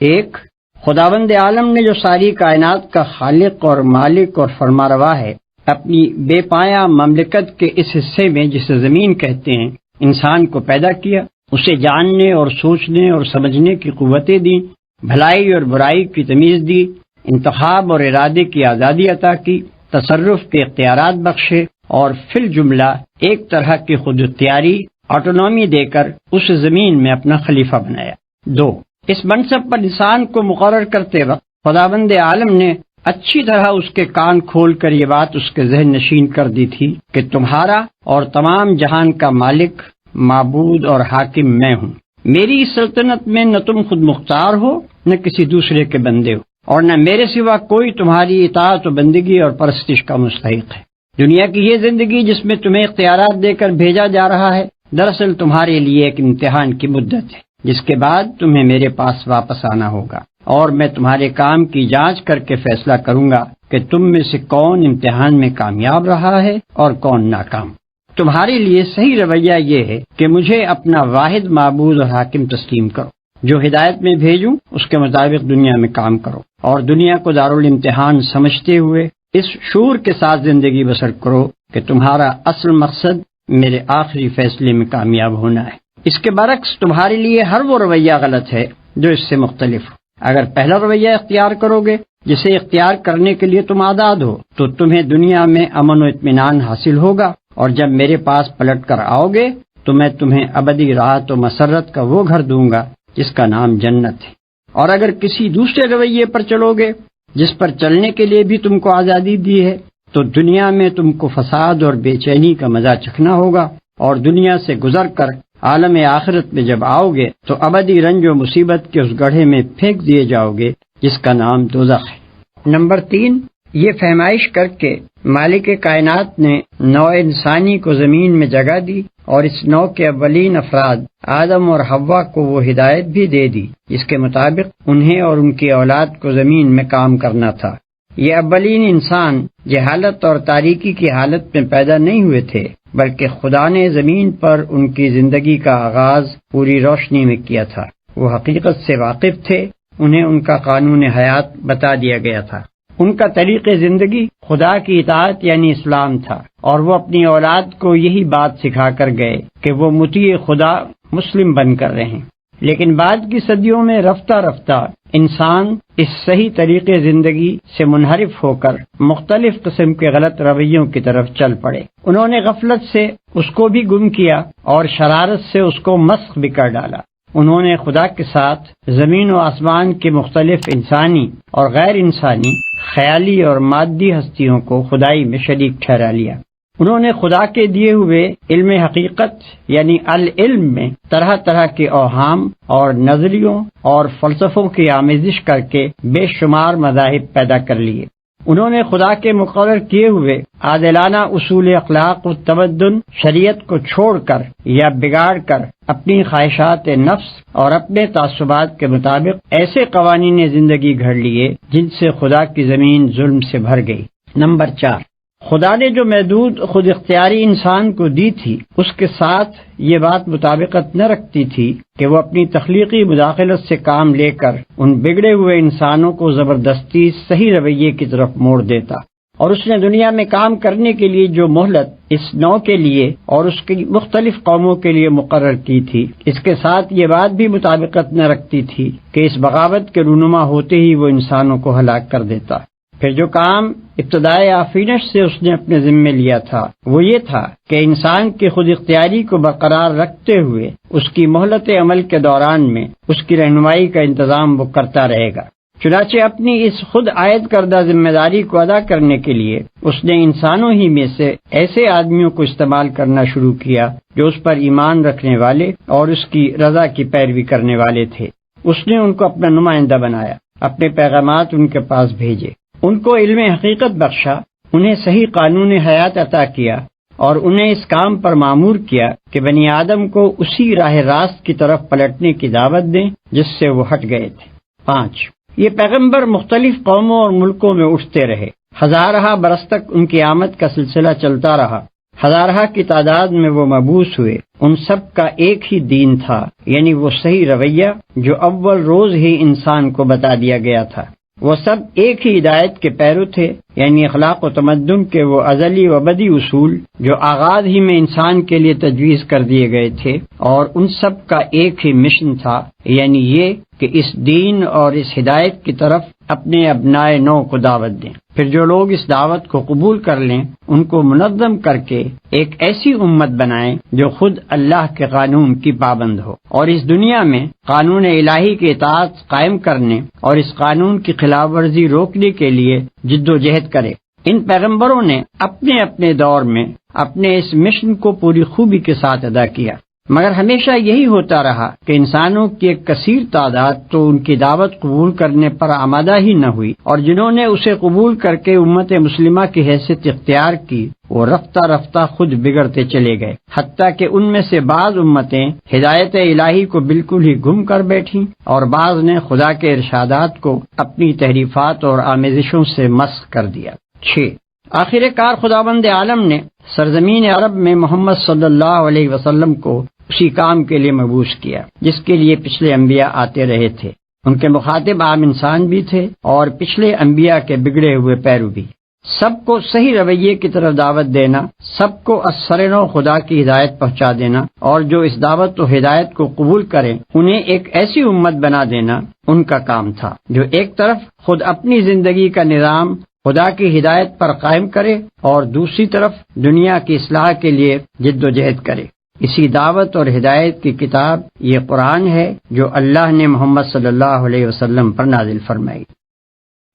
ایک، خداوند عالم نے جو ساری کائنات کا خالق اور مالک اور فرماروا ہے، اپنی بے پایہ مملکت کے اس حصے میں جسے زمین کہتے ہیں انسان کو پیدا کیا، اسے جاننے اور سوچنے اور سمجھنے کی قوتیں دیں، بھلائی اور برائی کی تمیز دی، انتخاب اور ارادے کی آزادی عطا کی، تصرف کے اختیارات بخشے، اور فی الجملہ ایک طرح کی خود اختیاری آٹونومی دے کر اس زمین میں اپنا خلیفہ بنایا۔ دو، اس منصب پر انسان کو مقرر کرتے وقت خداوند عالم نے اچھی طرح اس کے کان کھول کر یہ بات اس کے ذہن نشین کر دی تھی کہ تمہارا اور تمام جہان کا مالک، معبود اور حاکم میں ہوں۔ میری سلطنت میں نہ تم خود مختار ہو نہ کسی دوسرے کے بندے ہو، اور نہ میرے سوا کوئی تمہاری اطاعت و بندگی اور پرستش کا مستحق ہے۔ دنیا کی یہ زندگی جس میں تمہیں اختیارات دے کر بھیجا جا رہا ہے دراصل تمہارے لیے ایک امتحان کی مدت ہے، جس کے بعد تمہیں میرے پاس واپس آنا ہوگا، اور میں تمہارے کام کی جانچ کر کے فیصلہ کروں گا کہ تم میں سے کون امتحان میں کامیاب رہا ہے اور کون ناکام۔ تمہارے لیے صحیح رویہ یہ ہے کہ مجھے اپنا واحد معبود اور حاکم تسلیم کرو، جو ہدایت میں بھیجوں اس کے مطابق دنیا میں کام کرو، اور دنیا کو دارالامتحان سمجھتے ہوئے اس شعور کے ساتھ زندگی بسر کرو کہ تمہارا اصل مقصد میرے آخری فیصلے میں کامیاب ہونا ہے۔ اس کے برعکس تمہارے لیے ہر وہ رویہ غلط ہے جو اس سے مختلف ہو۔ اگر پہلا رویہ اختیار کرو گے جسے اختیار کرنے کے لیے تم آزاد ہو تو تمہیں دنیا میں امن و اطمینان حاصل ہوگا، اور جب میرے پاس پلٹ کر آؤ گے تو میں تمہیں ابدی راحت و مسرت کا وہ گھر دوں گا جس کا نام جنت ہے۔ اور اگر کسی دوسرے رویے پر چلو گے جس پر چلنے کے لیے بھی تم کو آزادی دی ہے تو دنیا میں تم کو فساد اور بے چینی کا مزہ چکھنا ہوگا، اور دنیا سے گزر کر عالم آخرت میں جب آؤ گے تو ابدی رنج و مصیبت کے اس گڑھے میں پھینک دیے جاؤ گے جس کا نام دوزخ ہے۔ نمبر 3، یہ فہمائش کر کے مالک کائنات نے نوع انسانی کو زمین میں جگہ دی، اور اس نوع کے اولین افراد آدم اور حوا کو وہ ہدایت بھی دے دی جس کے مطابق انہیں اور ان کی اولاد کو زمین میں کام کرنا تھا۔ یہ اولین انسان جہالت اور تاریکی کی حالت میں پیدا نہیں ہوئے تھے، بلکہ خدا نے زمین پر ان کی زندگی کا آغاز پوری روشنی میں کیا تھا۔ وہ حقیقت سے واقف تھے، انہیں ان کا قانون حیات بتا دیا گیا تھا۔ ان کا طریق زندگی خدا کی اطاعت یعنی اسلام تھا، اور وہ اپنی اولاد کو یہی بات سکھا کر گئے کہ وہ مطیع خدا مسلم بن کر رہیں۔ لیکن بعد کی صدیوں میں رفتہ رفتہ انسان اس صحیح طریقے زندگی سے منحرف ہو کر مختلف قسم کے غلط رویوں کی طرف چل پڑے۔ انہوں نے غفلت سے اس کو بھی گم کیا اور شرارت سے اس کو مسخ بھی کر ڈالا۔ انہوں نے خدا کے ساتھ زمین و آسمان کے مختلف انسانی اور غیر انسانی خیالی اور مادی ہستیوں کو خدائی میں شریک ٹھہرا لیا۔ انہوں نے خدا کے دیے ہوئے علم حقیقت یعنی العلم میں طرح طرح کے اوہام اور نظریوں اور فلسفوں کی آمیزش کر کے بے شمار مذاہب پیدا کر لیے۔ انہوں نے خدا کے مقرر کیے ہوئے عادلانہ اصول اخلاق و تمدن شریعت کو چھوڑ کر یا بگاڑ کر اپنی خواہشات نفس اور اپنے تعصبات کے مطابق ایسے قوانین زندگی گھڑ لیے جن سے خدا کی زمین ظلم سے بھر گئی۔ نمبر 4، خدا نے جو محدود خود اختیاری انسان کو دی تھی اس کے ساتھ یہ بات مطابقت نہ رکھتی تھی کہ وہ اپنی تخلیقی مداخلت سے کام لے کر ان بگڑے ہوئے انسانوں کو زبردستی صحیح رویے کی طرف موڑ دیتا، اور اس نے دنیا میں کام کرنے کے لیے جو مہلت اس نوع کے لیے اور اس کی مختلف قوموں کے لیے مقرر کی تھی اس کے ساتھ یہ بات بھی مطابقت نہ رکھتی تھی کہ اس بغاوت کے رونما ہوتے ہی وہ انسانوں کو ہلاک کر دیتا۔ پھر جو کام ابتدائے آفرینش سے اس نے اپنے ذمے لیا تھا وہ یہ تھا کہ انسان کی خود اختیاری کو برقرار رکھتے ہوئے اس کی مہلت عمل کے دوران میں اس کی رہنمائی کا انتظام وہ کرتا رہے گا۔ چنانچہ اپنی اس خود عائد کردہ ذمہ داری کو ادا کرنے کے لیے اس نے انسانوں ہی میں سے ایسے آدمیوں کو استعمال کرنا شروع کیا جو اس پر ایمان رکھنے والے اور اس کی رضا کی پیروی کرنے والے تھے۔ اس نے ان کو اپنا نمائندہ بنایا، اپنے پیغامات ان کے پاس بھیجے، ان کو علم حقیقت بخشا، انہیں صحیح قانون حیات عطا کیا، اور انہیں اس کام پر مامور کیا کہ بنی آدم کو اسی راہ راست کی طرف پلٹنے کی دعوت دیں جس سے وہ ہٹ گئے تھے۔ 5، یہ پیغمبر مختلف قوموں اور ملکوں میں اٹھتے رہے، ہزارہ برس تک ان کی آمد کا سلسلہ چلتا رہا، ہزارہ کی تعداد میں وہ مبعوث ہوئے، ان سب کا ایک ہی دین تھا، یعنی وہ صحیح رویہ جو اول روز ہی انسان کو بتا دیا گیا تھا۔ وہ سب ایک ہی ہدایت کے پیرو تھے، یعنی اخلاق و تمدن کے وہ ازلی و ابدی اصول جو آغاز ہی میں انسان کے لیے تجویز کر دیے گئے تھے، اور ان سب کا ایک ہی مشن تھا، یعنی یہ کہ اس دین اور اس ہدایت کی طرف اپنے ابنائے نو کو دعوت دیں۔ پھر جو لوگ اس دعوت کو قبول کر لیں ان کو منظم کر کے ایک ایسی امت بنائیں جو خود اللہ کے قانون کی پابند ہو، اور اس دنیا میں قانون الہی کی اطاعت قائم کرنے اور اس قانون کی خلاف ورزی روکنے کے لیے جد و جہد کرے۔ ان پیغمبروں نے اپنے اپنے دور میں اپنے اس مشن کو پوری خوبی کے ساتھ ادا کیا، مگر ہمیشہ یہی ہوتا رہا کہ انسانوں کی ایک کثیر تعداد تو ان کی دعوت قبول کرنے پر آمادہ ہی نہ ہوئی، اور جنہوں نے اسے قبول کر کے امت مسلمہ کی حیثیت اختیار کی وہ رفتہ رفتہ خود بگڑتے چلے گئے، حتیٰ کہ ان میں سے بعض امتیں ہدایت الہی کو بالکل ہی گم کر بیٹھیں، اور بعض نے خدا کے ارشادات کو اپنی تحریفات اور آمیزشوں سے مسخ کر دیا۔ 6، آخر کار خداوند عالم نے سرزمین عرب میں محمد صلی اللہ علیہ وسلم کو اسی کام کے لیے مبعوث کیا جس کے لیے پچھلے انبیاء آتے رہے تھے۔ ان کے مخاطب عام انسان بھی تھے اور پچھلے انبیاء کے بگڑے ہوئے پیرو بھی۔ سب کو صحیح رویے کی طرف دعوت دینا، سب کو اثر نو خدا کی ہدایت پہنچا دینا، اور جو اس دعوت و ہدایت کو قبول کریں انہیں ایک ایسی امت بنا دینا ان کا کام تھا جو ایک طرف خود اپنی زندگی کا نظام خدا کی ہدایت پر قائم کرے اور دوسری طرف دنیا کی اصلاح کے لیے جد و جہد کرے۔ اسی دعوت اور ہدایت کی کتاب یہ قرآن ہے جو اللہ نے محمد صلی اللہ علیہ وسلم پر نازل فرمائی۔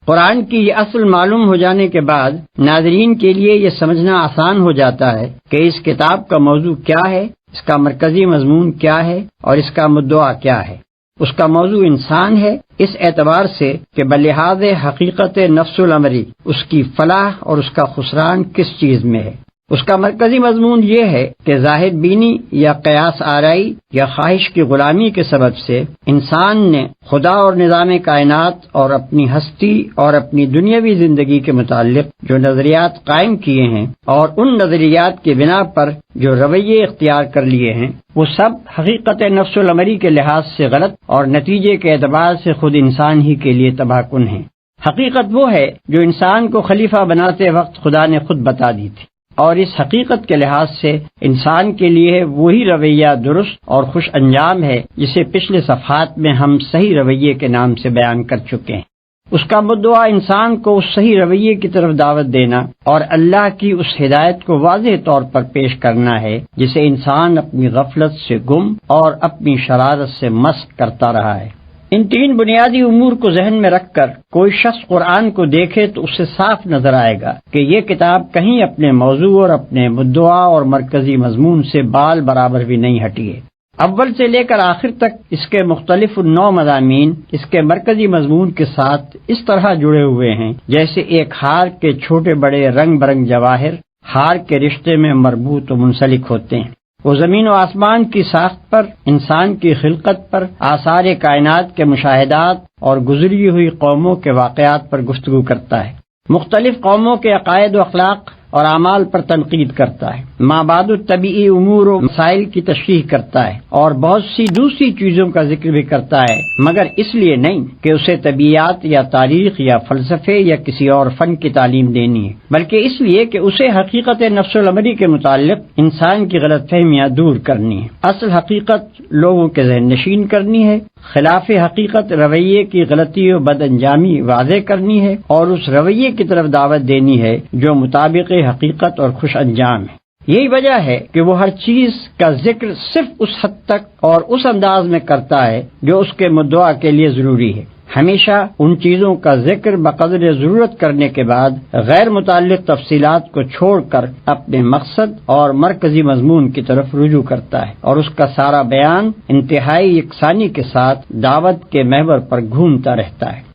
قرآن کی یہ اصل معلوم ہو جانے کے بعد ناظرین کے لیے یہ سمجھنا آسان ہو جاتا ہے کہ اس کتاب کا موضوع کیا ہے، اس کا مرکزی مضمون کیا ہے اور اس کا مدعا کیا ہے۔ اس کا موضوع انسان ہے، اس اعتبار سے کہ بلحاظ حقیقت نفس الامری اس کی فلاح اور اس کا خسران کس چیز میں ہے۔ اس کا مرکزی مضمون یہ ہے کہ ظاہر بینی یا قیاس آرائی یا خواہش کی غلامی کے سبب سے انسان نے خدا اور نظام کائنات اور اپنی ہستی اور اپنی دنیاوی زندگی کے متعلق جو نظریات قائم کیے ہیں اور ان نظریات کی بنا پر جو رویے اختیار کر لیے ہیں وہ سب حقیقت نفس الامری کے لحاظ سے غلط اور نتیجے کے اعتبار سے خود انسان ہی کے لیے تباہ کن ہیں۔ حقیقت وہ ہے جو انسان کو خلیفہ بناتے وقت خدا نے خود بتا دی تھی، اور اس حقیقت کے لحاظ سے انسان کے لیے وہی رویہ درست اور خوش انجام ہے جسے پچھلے صفحات میں ہم صحیح رویے کے نام سے بیان کر چکے ہیں۔ اس کا مدعا انسان کو اس صحیح رویے کی طرف دعوت دینا اور اللہ کی اس ہدایت کو واضح طور پر پیش کرنا ہے جسے انسان اپنی غفلت سے گم اور اپنی شرارت سے مست کرتا رہا ہے۔ ان تین بنیادی امور کو ذہن میں رکھ کر کوئی شخص قرآن کو دیکھے تو اسے صاف نظر آئے گا کہ یہ کتاب کہیں اپنے موضوع اور اپنے مدعا اور مرکزی مضمون سے بال برابر بھی نہیں ہٹی ہے۔ اول سے لے کر آخر تک اس کے مختلف نو مضامین اس کے مرکزی مضمون کے ساتھ اس طرح جڑے ہوئے ہیں جیسے ایک ہار کے چھوٹے بڑے رنگ برنگ جواہر ہار کے رشتے میں مربوط و منسلک ہوتے ہیں۔ وہ زمین و آسمان کی ساخت پر، انسان کی خلقت پر، آثار کائنات کے مشاہدات اور گزری ہوئی قوموں کے واقعات پر گفتگو کرتا ہے، مختلف قوموں کے عقائد و اخلاق اور اعمال پر تنقید کرتا ہے، مابعد الطبیعی امور و مسائل کی تشریح کرتا ہے اور بہت سی دوسری چیزوں کا ذکر بھی کرتا ہے، مگر اس لیے نہیں کہ اسے طبیعیات یا تاریخ یا فلسفے یا کسی اور فن کی تعلیم دینی ہے، بلکہ اس لیے کہ اسے حقیقت نفس الامری کے متعلق انسان کی غلط فہمیاں دور کرنی ہے، اصل حقیقت لوگوں کے ذہن نشین کرنی ہے، خلاف حقیقت رویے کی غلطی و بد انجامی واضح کرنی ہے اور اس رویے کی طرف دعوت دینی ہے جو مطابق حقیقت اور خوش انجام ہے۔ یہی وجہ ہے کہ وہ ہر چیز کا ذکر صرف اس حد تک اور اس انداز میں کرتا ہے جو اس کے مدعا کے لیے ضروری ہے، ہمیشہ ان چیزوں کا ذکر بقدر ضرورت کرنے کے بعد غیر متعلق تفصیلات کو چھوڑ کر اپنے مقصد اور مرکزی مضمون کی طرف رجوع کرتا ہے، اور اس کا سارا بیان انتہائی یکسانی کے ساتھ دعوت کے محور پر گھومتا رہتا ہے۔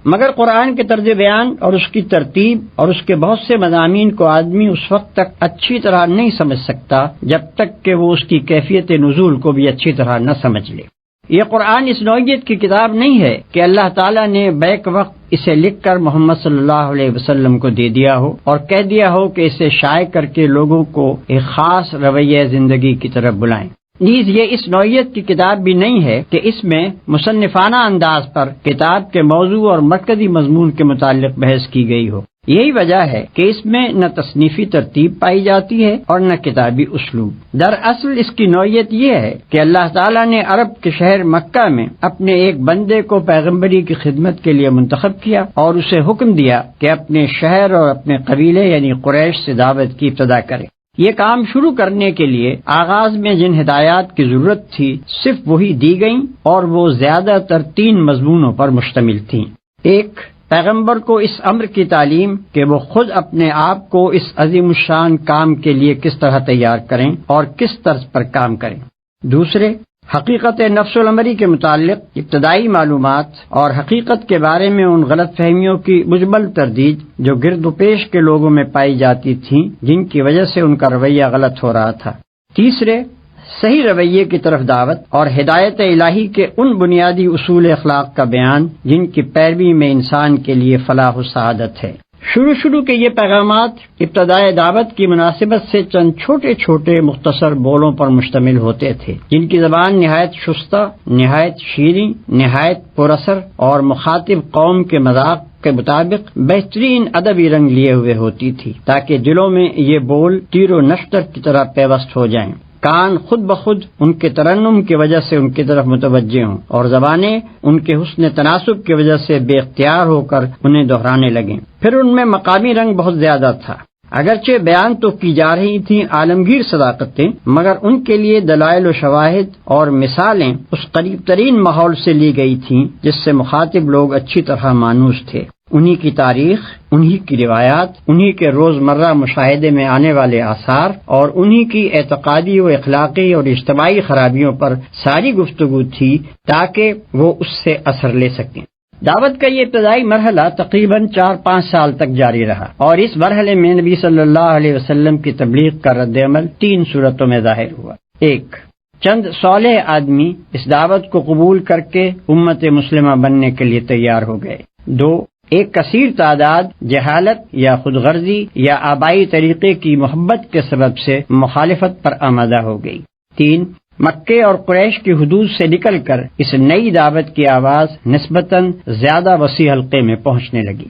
مگر قرآن کے طرز بیان اور اس کی ترتیب اور اس کے بہت سے مضامین کو آدمی اس وقت تک اچھی طرح نہیں سمجھ سکتا جب تک کہ وہ اس کی کیفیت نزول کو بھی اچھی طرح نہ سمجھ لے۔ یہ قرآن اس نوعیت کی کتاب نہیں ہے کہ اللہ تعالیٰ نے بیک وقت اسے لکھ کر محمد صلی اللہ علیہ وسلم کو دے دیا ہو اور کہہ دیا ہو کہ اسے شائع کر کے لوگوں کو ایک خاص رویہ زندگی کی طرف بلائیں۔ نیز یہ اس نوعیت کی کتاب بھی نہیں ہے کہ اس میں مصنفانہ انداز پر کتاب کے موضوع اور مرکزی مضمون کے متعلق بحث کی گئی ہو۔ یہی وجہ ہے کہ اس میں نہ تصنیفی ترتیب پائی جاتی ہے اور نہ کتابی اسلوب۔ دراصل اس کی نوعیت یہ ہے کہ اللہ تعالیٰ نے عرب کے شہر مکہ میں اپنے ایک بندے کو پیغمبری کی خدمت کے لیے منتخب کیا اور اسے حکم دیا کہ اپنے شہر اور اپنے قبیلے یعنی قریش سے دعوت کی ابتدا کرے۔ یہ کام شروع کرنے کے لیے آغاز میں جن ہدایات کی ضرورت تھی صرف وہی دی گئیں اور وہ زیادہ تر 3 مضمونوں پر مشتمل تھیں۔ ایک، پیغمبر کو اس امر کی تعلیم کہ وہ خود اپنے آپ کو اس عظیم الشان کام کے لیے کس طرح تیار کریں اور کس طرز پر کام کریں۔ دوسرے، حقیقت نفس الامری کے متعلق ابتدائی معلومات اور حقیقت کے بارے میں ان غلط فہمیوں کی مجمل تردید جو گرد و پیش کے لوگوں میں پائی جاتی تھیں جن کی وجہ سے ان کا رویہ غلط ہو رہا تھا۔ تیسرے، صحیح رویے کی طرف دعوت اور ہدایت الہی کے ان بنیادی اصول اخلاق کا بیان جن کی پیروی میں انسان کے لیے فلاح و سعادت ہے۔ شروع کے یہ پیغامات ابتدائے دعوت کی مناسبت سے چند چھوٹے چھوٹے مختصر بولوں پر مشتمل ہوتے تھے جن کی زبان نہایت شستہ، نہایت شیریں، نہایت پر اثر اور مخاطب قوم کے مذاق کے مطابق بہترین ادبی رنگ لیے ہوئے ہوتی تھی تاکہ دلوں میں یہ بول تیر و نشتر کی طرح پیوست ہو جائیں، کان خود بخود ان کے ترنم کی وجہ سے ان کی طرف متوجہ ہوں اور زبانیں ان کے حسن تناسب کی وجہ سے بے اختیار ہو کر انہیں دہرانے لگیں۔ پھر ان میں مقامی رنگ بہت زیادہ تھا، اگرچہ بیان تو کی جا رہی تھیں عالمگیر صداقتیں، مگر ان کے لیے دلائل و شواہد اور مثالیں اس قریب ترین ماحول سے لی گئی تھیں جس سے مخاطب لوگ اچھی طرح مانوس تھے۔ انہی کی تاریخ، انہی کی روایات، انہی کے روزمرہ مشاہدے میں آنے والے آثار اور انہی کی اعتقادی و اخلاقی اور اجتماعی خرابیوں پر ساری گفتگو تھی تاکہ وہ اس سے اثر لے سکیں۔ دعوت کا یہ ابتدائی مرحلہ تقریباً 4-5 سال تک جاری رہا، اور اس مرحلے میں نبی صلی اللہ علیہ وسلم کی تبلیغ کا رد عمل 3 صورتوں میں ظاہر ہوا۔ 1، چند صالح آدمی اس دعوت کو قبول کر کے امت مسلمہ بننے کے لیے تیار ہو گئے۔ 2، ایک کثیر تعداد جہالت یا خود غرضی یا آبائی طریقے کی محبت کے سبب سے مخالفت پر آمادہ ہو گئی۔ 3، مکے اور قریش کی حدود سے نکل کر اس نئی دعوت کی آواز نسبتاً زیادہ وسیع حلقے میں پہنچنے لگی۔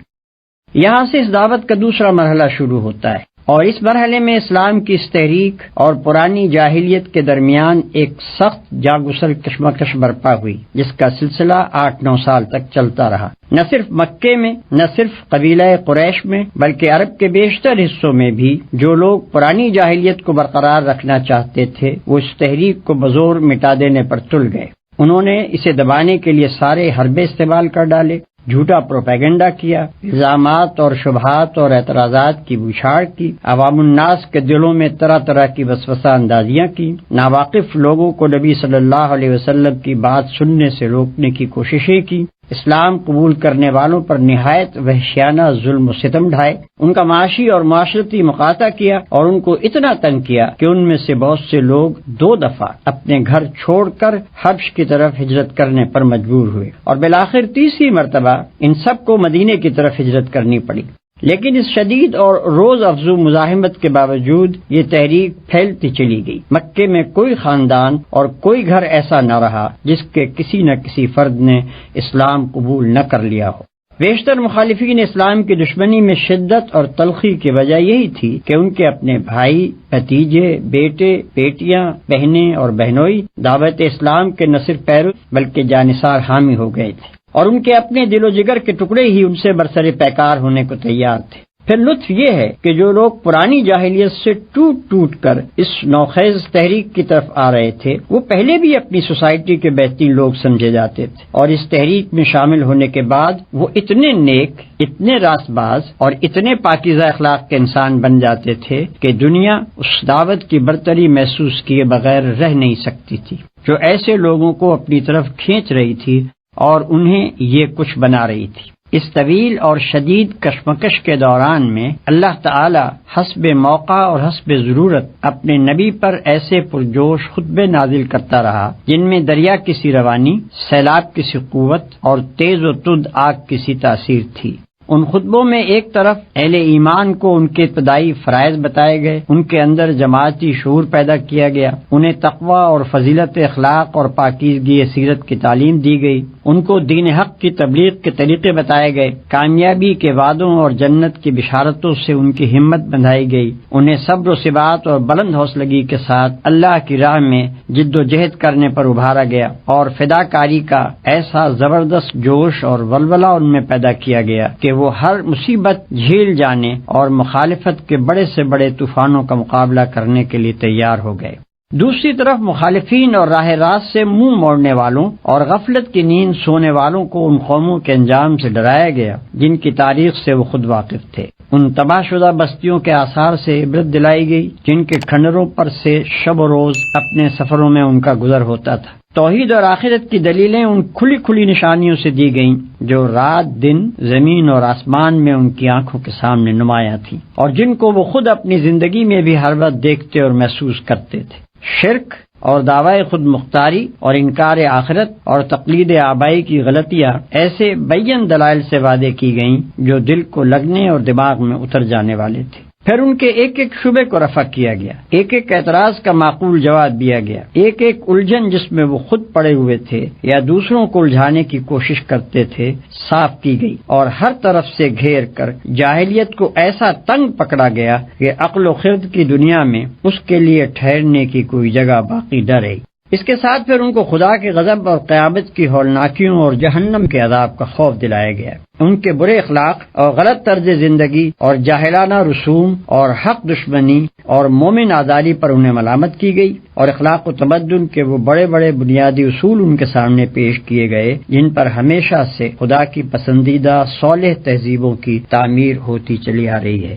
یہاں سے اس دعوت کا دوسرا مرحلہ شروع ہوتا ہے، اور اس مرحلے میں اسلام کی اس تحریک اور پرانی جاہلیت کے درمیان ایک سخت جاگسل کشمکش برپا ہوئی جس کا سلسلہ 8-9 سال تک چلتا رہا، نہ صرف مکے میں، نہ صرف قبیلہ قریش میں، بلکہ عرب کے بیشتر حصوں میں بھی جو لوگ پرانی جاہلیت کو برقرار رکھنا چاہتے تھے وہ اس تحریک کو بزور مٹا دینے پر تل گئے۔ انہوں نے اسے دبانے کے لیے سارے حربے استعمال کر ڈالے، جھوٹا پروپیگنڈا کیا، الزامات اور شبہات اور اعتراضات کی بوچھاڑ کی، عوام الناس کے دلوں میں طرح طرح کی وسوسہ اندازیاں کی، ناواقف لوگوں کو نبی صلی اللہ علیہ وسلم کی بات سننے سے روکنے کی کوششیں کی، اسلام قبول کرنے والوں پر نہایت وحشیانہ ظلم و ستم ڈھائے، ان کا معاشی اور معاشرتی مقاطع کیا اور ان کو اتنا تنگ کیا کہ ان میں سے بہت سے لوگ 2 دفعہ اپنے گھر چھوڑ کر حبش کی طرف ہجرت کرنے پر مجبور ہوئے، اور بالآخر تیسری مرتبہ ان سب کو مدینے کی طرف ہجرت کرنی پڑی۔ لیکن اس شدید اور روز افزوں مزاحمت کے باوجود یہ تحریک پھیلتی چلی گئی۔ مکے میں کوئی خاندان اور کوئی گھر ایسا نہ رہا جس کے کسی نہ کسی فرد نے اسلام قبول نہ کر لیا ہو۔ بیشتر مخالفین اسلام کی دشمنی میں شدت اور تلخی کی وجہ یہی تھی کہ ان کے اپنے بھائی، بھتیجے، بیٹے، بیٹیاں، بہنیں اور بہنوئی دعوت اسلام کے نہ صرف پیرو بلکہ جانثار حامی ہو گئے تھے، اور ان کے اپنے دل و جگر کے ٹکڑے ہی ان سے برسر پیکار ہونے کو تیار تھے۔ پھر لطف یہ ہے کہ جو لوگ پرانی جاہلیت سے ٹوٹ ٹوٹ کر اس نوخیز تحریک کی طرف آ رہے تھے وہ پہلے بھی اپنی سوسائٹی کے بہترین لوگ سمجھے جاتے تھے، اور اس تحریک میں شامل ہونے کے بعد وہ اتنے نیک، اتنے راست باز اور اتنے پاکیزہ اخلاق کے انسان بن جاتے تھے کہ دنیا اس دعوت کی برتری محسوس کیے بغیر رہ نہیں سکتی تھی جو ایسے لوگوں کو اپنی طرف کھینچ رہی تھی اور انہیں یہ کچھ بنا رہی تھی۔ اس طویل اور شدید کشمکش کے دوران میں اللہ تعالی حسب موقع اور حسب ضرورت اپنے نبی پر ایسے پرجوش خطبے نازل کرتا رہا جن میں دریا کی سی روانی، سیلاب کی سی قوت اور تیز و تند آگ کی سی تاثیر تھی۔ ان خطبوں میں ایک طرف اہل ایمان کو ان کے ابتدائی فرائض بتائے گئے، ان کے اندر جماعتی شعور پیدا کیا گیا، انہیں تقوی اور فضیلت اخلاق اور پاکیزگی سیرت کی تعلیم دی گئی، ان کو دین حق کی تبلیغ کے طریقے بتائے گئے، کامیابی کے وعدوں اور جنت کی بشارتوں سے ان کی ہمت بندھائی گئی، انہیں صبر و ثبات اور بلند حوصلگی کے ساتھ اللہ کی راہ میں جد و جہد کرنے پر ابھارا گیا، اور فداکاری کا ایسا زبردست جوش اور ولولہ ان میں پیدا کیا گیا کہ وہ ہر مصیبت جھیل جانے اور مخالفت کے بڑے سے بڑے طوفانوں کا مقابلہ کرنے کے لیے تیار ہو گئے۔ دوسری طرف مخالفین اور راہ راست سے منہ موڑنے والوں اور غفلت کی نیند سونے والوں کو ان قوموں کے انجام سے ڈرایا گیا جن کی تاریخ سے وہ خود واقف تھے، ان تباہ شدہ بستیوں کے آثار سے عبرت دلائی گئی جن کے کھنڈروں پر سے شب و روز اپنے سفروں میں ان کا گزر ہوتا تھا۔ توحید اور آخرت کی دلیلیں ان کھلی کھلی نشانیوں سے دی گئیں جو رات دن زمین اور آسمان میں ان کی آنکھوں کے سامنے نمایاں تھیں، اور جن کو وہ خود اپنی زندگی میں بھی ہر وقت دیکھتے اور محسوس کرتے تھے۔ شرک اور دعوی خود مختاری اور انکار آخرت اور تقلید آبائی کی غلطیاں ایسے بیان دلائل سے وعدے کی گئیں جو دل کو لگنے اور دماغ میں اتر جانے والے تھے۔ پھر ان کے ایک ایک شبے کو رفع کیا گیا، ایک ایک اعتراض کا معقول جواب دیا گیا، ایک ایک الجھن جس میں وہ خود پڑے ہوئے تھے یا دوسروں کو الجھانے کی کوشش کرتے تھے صاف کی گئی، اور ہر طرف سے گھیر کر جاہلیت کو ایسا تنگ پکڑا گیا کہ عقل و خرد کی دنیا میں اس کے لیے ٹھہرنے کی کوئی جگہ باقی نہ رہی۔ اس کے ساتھ پھر ان کو خدا کے غضب اور قیامت کی ہولناکیوں اور جہنم کے عذاب کا خوف دلایا گیا۔ ان کے برے اخلاق اور غلط طرز زندگی اور جاہلانہ رسوم اور حق دشمنی اور مومن آزاری پر انہیں ملامت کی گئی، اور اخلاق و تمدن کے وہ بڑے بڑے بنیادی اصول ان کے سامنے پیش کیے گئے جن پر ہمیشہ سے خدا کی پسندیدہ صالح تہذیبوں کی تعمیر ہوتی چلی آ رہی ہے۔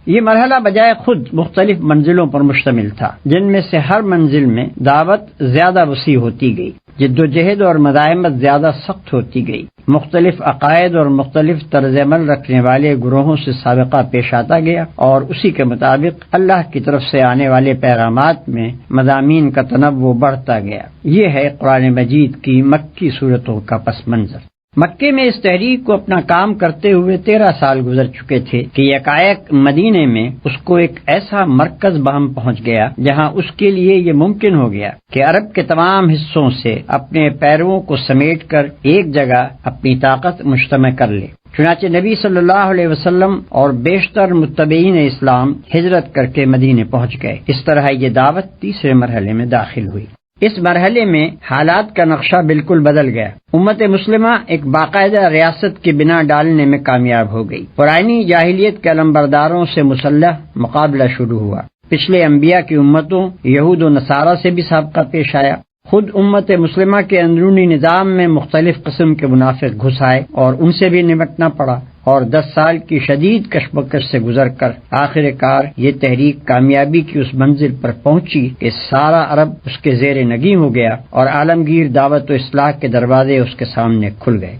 یہ مرحلہ بجائے خود مختلف منزلوں پر مشتمل تھا، جن میں سے ہر منزل میں دعوت زیادہ وسیع ہوتی گئی، جد و جہد اور مزاحمت زیادہ سخت ہوتی گئی، مختلف عقائد اور مختلف طرز عمل رکھنے والے گروہوں سے سابقہ پیش آتا گیا، اور اسی کے مطابق اللہ کی طرف سے آنے والے پیغامات میں مضامین کا تنوع بڑھتا گیا۔ یہ ہے قرآن مجید کی مکی صورتوں کا پس منظر۔ مکے میں اس تحریک کو اپنا کام کرتے ہوئے 13 سال گزر چکے تھے کہ یکایک مدینے میں اس کو ایک ایسا مرکز بہم پہنچ گیا جہاں اس کے لیے یہ ممکن ہو گیا کہ عرب کے تمام حصوں سے اپنے پیرووں کو سمیٹ کر ایک جگہ اپنی طاقت مجتمع کر لے۔ چنانچہ نبی صلی اللہ علیہ وسلم اور بیشتر متبعین اسلام ہجرت کر کے مدینے پہنچ گئے۔ اس طرح یہ دعوت تیسرے مرحلے میں داخل ہوئی۔ اس مرحلے میں حالات کا نقشہ بالکل بدل گیا۔ امت مسلمہ ایک باقاعدہ ریاست کی بنا ڈالنے میں کامیاب ہو گئی۔ پرانی جاہلیت کے علمبرداروں سے مسلح مقابلہ شروع ہوا۔ پچھلے انبیاء کی امتوں یہود و نصارہ سے بھی سابقہ پیش آیا۔ خود امت مسلمہ کے اندرونی نظام میں مختلف قسم کے منافق گھس آئے اور ان سے بھی نمٹنا پڑا، اور 10 سال کی شدید کشمکش سے گزر کر آخر کار یہ تحریک کامیابی کی اس منزل پر پہنچی کہ سارا عرب اس کے زیر نگیں ہو گیا اور عالمگیر دعوت و اصلاح کے دروازے اس کے سامنے کھل گئے۔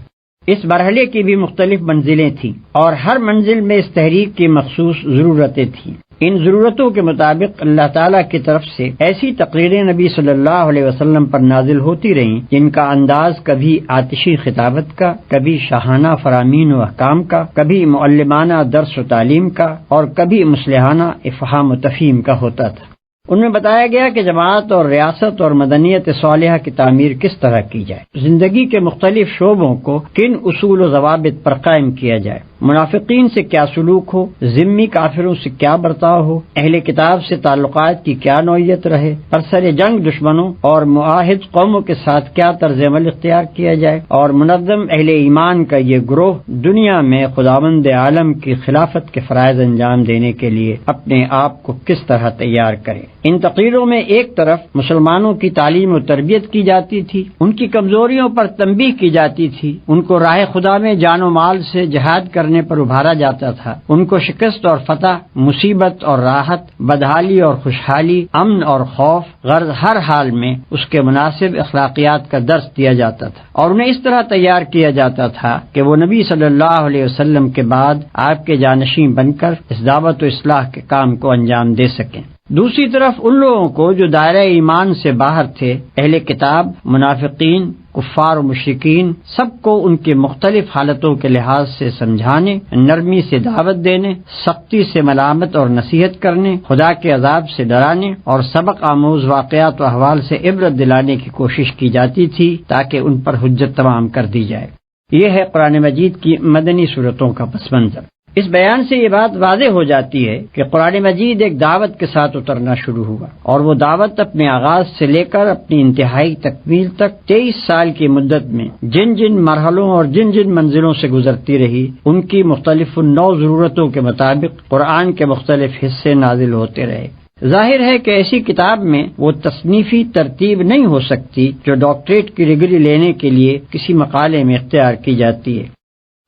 اس مرحلے کی بھی مختلف منزلیں تھیں، اور ہر منزل میں اس تحریک کی مخصوص ضرورتیں تھیں۔ ان ضرورتوں کے مطابق اللہ تعالیٰ کی طرف سے ایسی تقریریں نبی صلی اللہ علیہ وسلم پر نازل ہوتی رہیں جن کا انداز کبھی آتشی خطابت کا، کبھی شاہانہ فرامین و احکام کا، کبھی معلمانہ درس و تعلیم کا، اور کبھی مصلحانہ افہام و تفہیم کا ہوتا تھا۔ ان میں بتایا گیا کہ جماعت اور ریاست اور مدنیت صالحہ کی تعمیر کس طرح کی جائے، زندگی کے مختلف شعبوں کو کن اصول و ضوابط پر قائم کیا جائے، منافقین سے کیا سلوک ہو، ذمی کافروں سے کیا برتاؤ ہو، اہل کتاب سے تعلقات کی کیا نوعیت رہے، برسر جنگ دشمنوں اور معاہد قوموں کے ساتھ کیا طرز عمل اختیار کیا جائے، اور منظم اہل ایمان کا یہ گروہ دنیا میں خداوند عالم کی خلافت کے فرائض انجام دینے کے لیے اپنے آپ کو کس طرح تیار کرے۔ ان تقریروں میں ایک طرف مسلمانوں کی تعلیم و تربیت کی جاتی تھی، ان کی کمزوریوں پر تنبیہ کی جاتی تھی، ان کو راہ خدا میں جان و مال سے جہاد کرنے پر ابھارا جاتا تھا، ان کو شکست اور فتح، مصیبت اور راحت، بدحالی اور خوشحالی، امن اور خوف، غرض ہر حال میں اس کے مناسب اخلاقیات کا درس دیا جاتا تھا، اور انہیں اس طرح تیار کیا جاتا تھا کہ وہ نبی صلی اللہ علیہ وسلم کے بعد آپ کے جانشین بن کر اس دعوت و اصلاح کے کام کو انجام دے سکیں۔ دوسری طرف ان لوگوں کو جو دائرہ ایمان سے باہر تھے، اہل کتاب، منافقین، کفار و مشرکین، سب کو ان کی مختلف حالتوں کے لحاظ سے سمجھانے، نرمی سے دعوت دینے، سختی سے ملامت اور نصیحت کرنے، خدا کے عذاب سے ڈرانے اور سبق آموز واقعات و احوال سے عبرت دلانے کی کوشش کی جاتی تھی تاکہ ان پر حجت تمام کر دی جائے۔ یہ ہے قرآن مجید کی مدنی صورتوں کا پس منظر۔ اس بیان سے یہ بات واضح ہو جاتی ہے کہ قرآن مجید ایک دعوت کے ساتھ اترنا شروع ہوا، اور وہ دعوت اپنے آغاز سے لے کر اپنی انتہائی تکمیل تک 23 سال کی مدت میں جن جن مرحلوں اور جن جن منزلوں سے گزرتی رہی، ان کی مختلف نو ضرورتوں کے مطابق قرآن کے مختلف حصے نازل ہوتے رہے۔ ظاہر ہے کہ ایسی کتاب میں وہ تصنیفی ترتیب نہیں ہو سکتی جو ڈاکٹریٹ کی ڈگری لینے کے لیے کسی مقالے میں اختیار کی جاتی ہے۔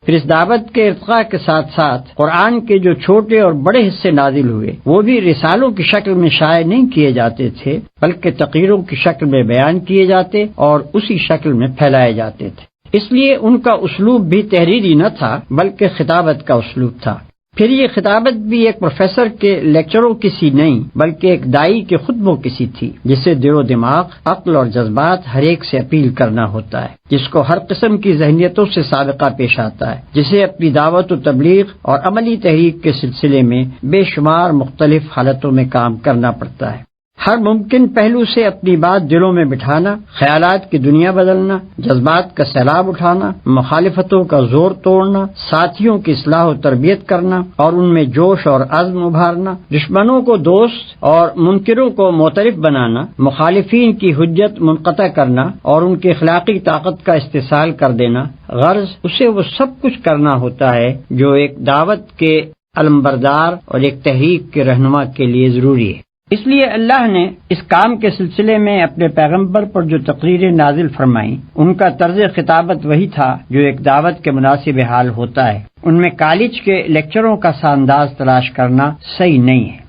پھر اس دعوت کے ارتقاء کے ساتھ ساتھ قرآن کے جو چھوٹے اور بڑے حصے نازل ہوئے وہ بھی رسالوں کی شکل میں شائع نہیں کیے جاتے تھے، بلکہ تقریروں کی شکل میں بیان کیے جاتے اور اسی شکل میں پھیلائے جاتے تھے۔ اس لیے ان کا اسلوب بھی تحریری نہ تھا بلکہ خطابت کا اسلوب تھا۔ پھر یہ خطابت بھی ایک پروفیسر کے لیکچروں کی سی نہیں بلکہ ایک دائی کے خطبوں کی سی تھی، جسے دل و دماغ، عقل اور جذبات ہر ایک سے اپیل کرنا ہوتا ہے، جس کو ہر قسم کی ذہنیتوں سے سابقہ پیش آتا ہے، جسے اپنی دعوت و تبلیغ اور عملی تحریک کے سلسلے میں بے شمار مختلف حالتوں میں کام کرنا پڑتا ہے، ہر ممکن پہلو سے اپنی بات دلوں میں بٹھانا، خیالات کی دنیا بدلنا، جذبات کا سیلاب اٹھانا، مخالفتوں کا زور توڑنا، ساتھیوں کی اصلاح و تربیت کرنا اور ان میں جوش اور عزم ابھارنا، دشمنوں کو دوست اور منکروں کو معترف بنانا، مخالفین کی حجت منقطع کرنا اور ان کی اخلاقی طاقت کا استحصال کر دینا، غرض اسے وہ سب کچھ کرنا ہوتا ہے جو ایک دعوت کے علمبردار اور ایک تحریک کے رہنما کے لیے ضروری ہے۔ اس لیے اللہ نے اس کام کے سلسلے میں اپنے پیغمبر پر جو تقریریں نازل فرمائیں، ان کا طرز خطابت وہی تھا جو ایک دعوت کے مناسب حال ہوتا ہے، ان میں کالج کے لیکچروں کا سا انداز تلاش کرنا صحیح نہیں ہے۔